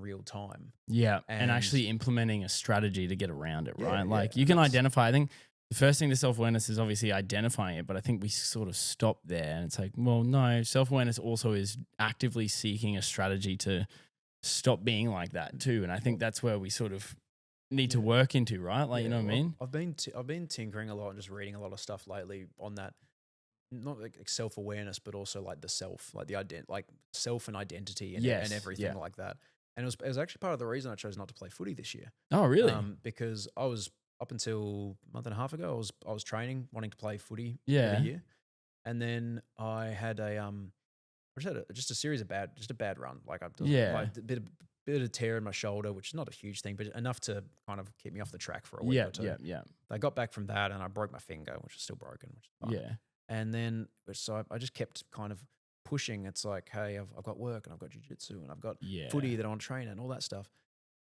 real time. Yeah. And actually implementing a strategy to get around it, right? Like Yeah, you can identify, I think the first thing to self-awareness is obviously identifying it, but I think we sort of stop there and it's like, well, no, self-awareness also is actively seeking a strategy to stop being like that too. And I think that's where we sort of need to work into, right? Like, you know what I mean? I've been tinkering a lot and just reading a lot of stuff lately on that, not like self-awareness, but also like the self, like like self and identity and everything like that. And it was actually part of the reason I chose not to play footy this year. Oh, really? Because I was up until a month and a half ago, I was training, wanting to play footy every year, and then I had just a series of bad run. Like I like a bit of tear in my shoulder, which is not a huge thing, but enough to kind of keep me off the track for a week or two. Yeah. I got back from that and I broke my finger, which is still broken. Which is fine. Yeah. And then, so I just kept kind of pushing. It's like, hey, I've got work and I've got jiu-jitsu and I've got footy that I want to train and all that stuff.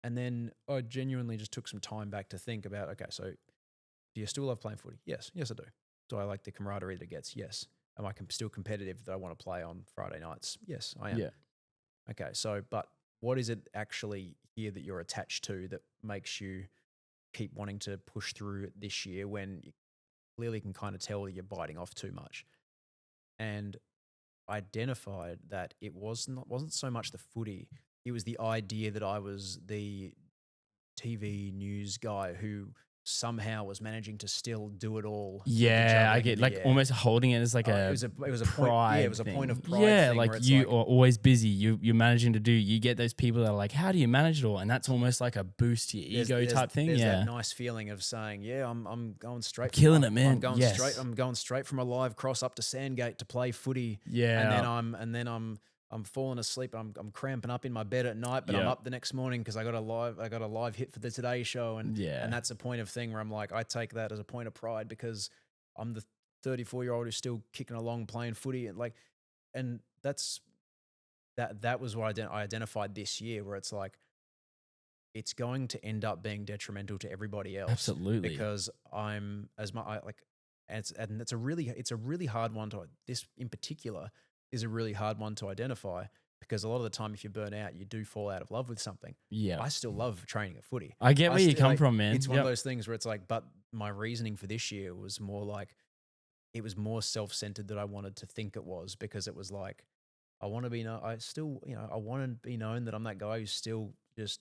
And then I genuinely just took some time back to think about, okay, so do you still love playing footy? Yes, I do. Do I like the camaraderie that it gets? Yes. Am I still competitive that I want to play on Friday nights? Yes, I am. Yeah. Okay, so, but what is it actually here that you're attached to that makes you keep wanting to push through this year when you clearly can kind of tell that you're biting off too much? And identified that it wasn't so much the footy, it was the idea that I was the TV news guy who somehow was managing to still do it all. Yeah, I get like almost holding it as like it was a pride. It was a point of pride. Yeah, thing like you are always busy. You're managing to do. You get those people that are like, how do you manage it all? And that's almost like a boost to your ego type thing. There's that nice feeling of saying, yeah, I'm going straight. Killing it, man. I'm going straight from a live cross up to Sandgate to play footy. Yeah, and then I'm falling asleep. I'm cramping up in my bed at night, but I'm up the next morning because I got a live hit for the Today Show, and that's a point of thing where I'm like, I take that as a point of pride because I'm the 34-year-old who's still kicking along playing footy, and that's that was what I identified this year, where it's like it's going to end up being detrimental to everybody else. Absolutely, because and it's a really hard one to, this in particular is a really hard one to identify, because a lot of the time if you burn out, you do fall out of love with something. Yeah. I still love training at footy. I get where you come from, man. It's one of those things where it's like, but my reasoning for this year was more like, it was more self-centered than I wanted to think it was, because it was like, I want to be known. I want to be known that I'm that guy who's still just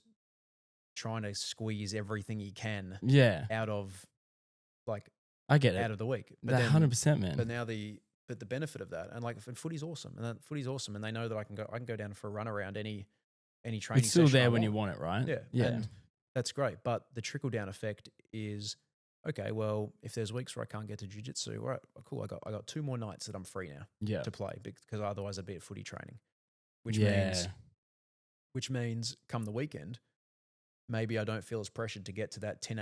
trying to squeeze everything he can out of, like, I get it, out of the week. But 100%, man. But now the benefit of that, and like, and footy's awesome, and they know that I can go down for a run around any training. It's still there when you want it, right? Yeah, and that's great. But the trickle down effect is, okay, well, if there's weeks where I can't get to jiu-jitsu, all right, cool. I got 2 more nights that I'm free now to play, because otherwise I'd be at footy training, which means come the weekend, maybe I don't feel as pressured to get to that 10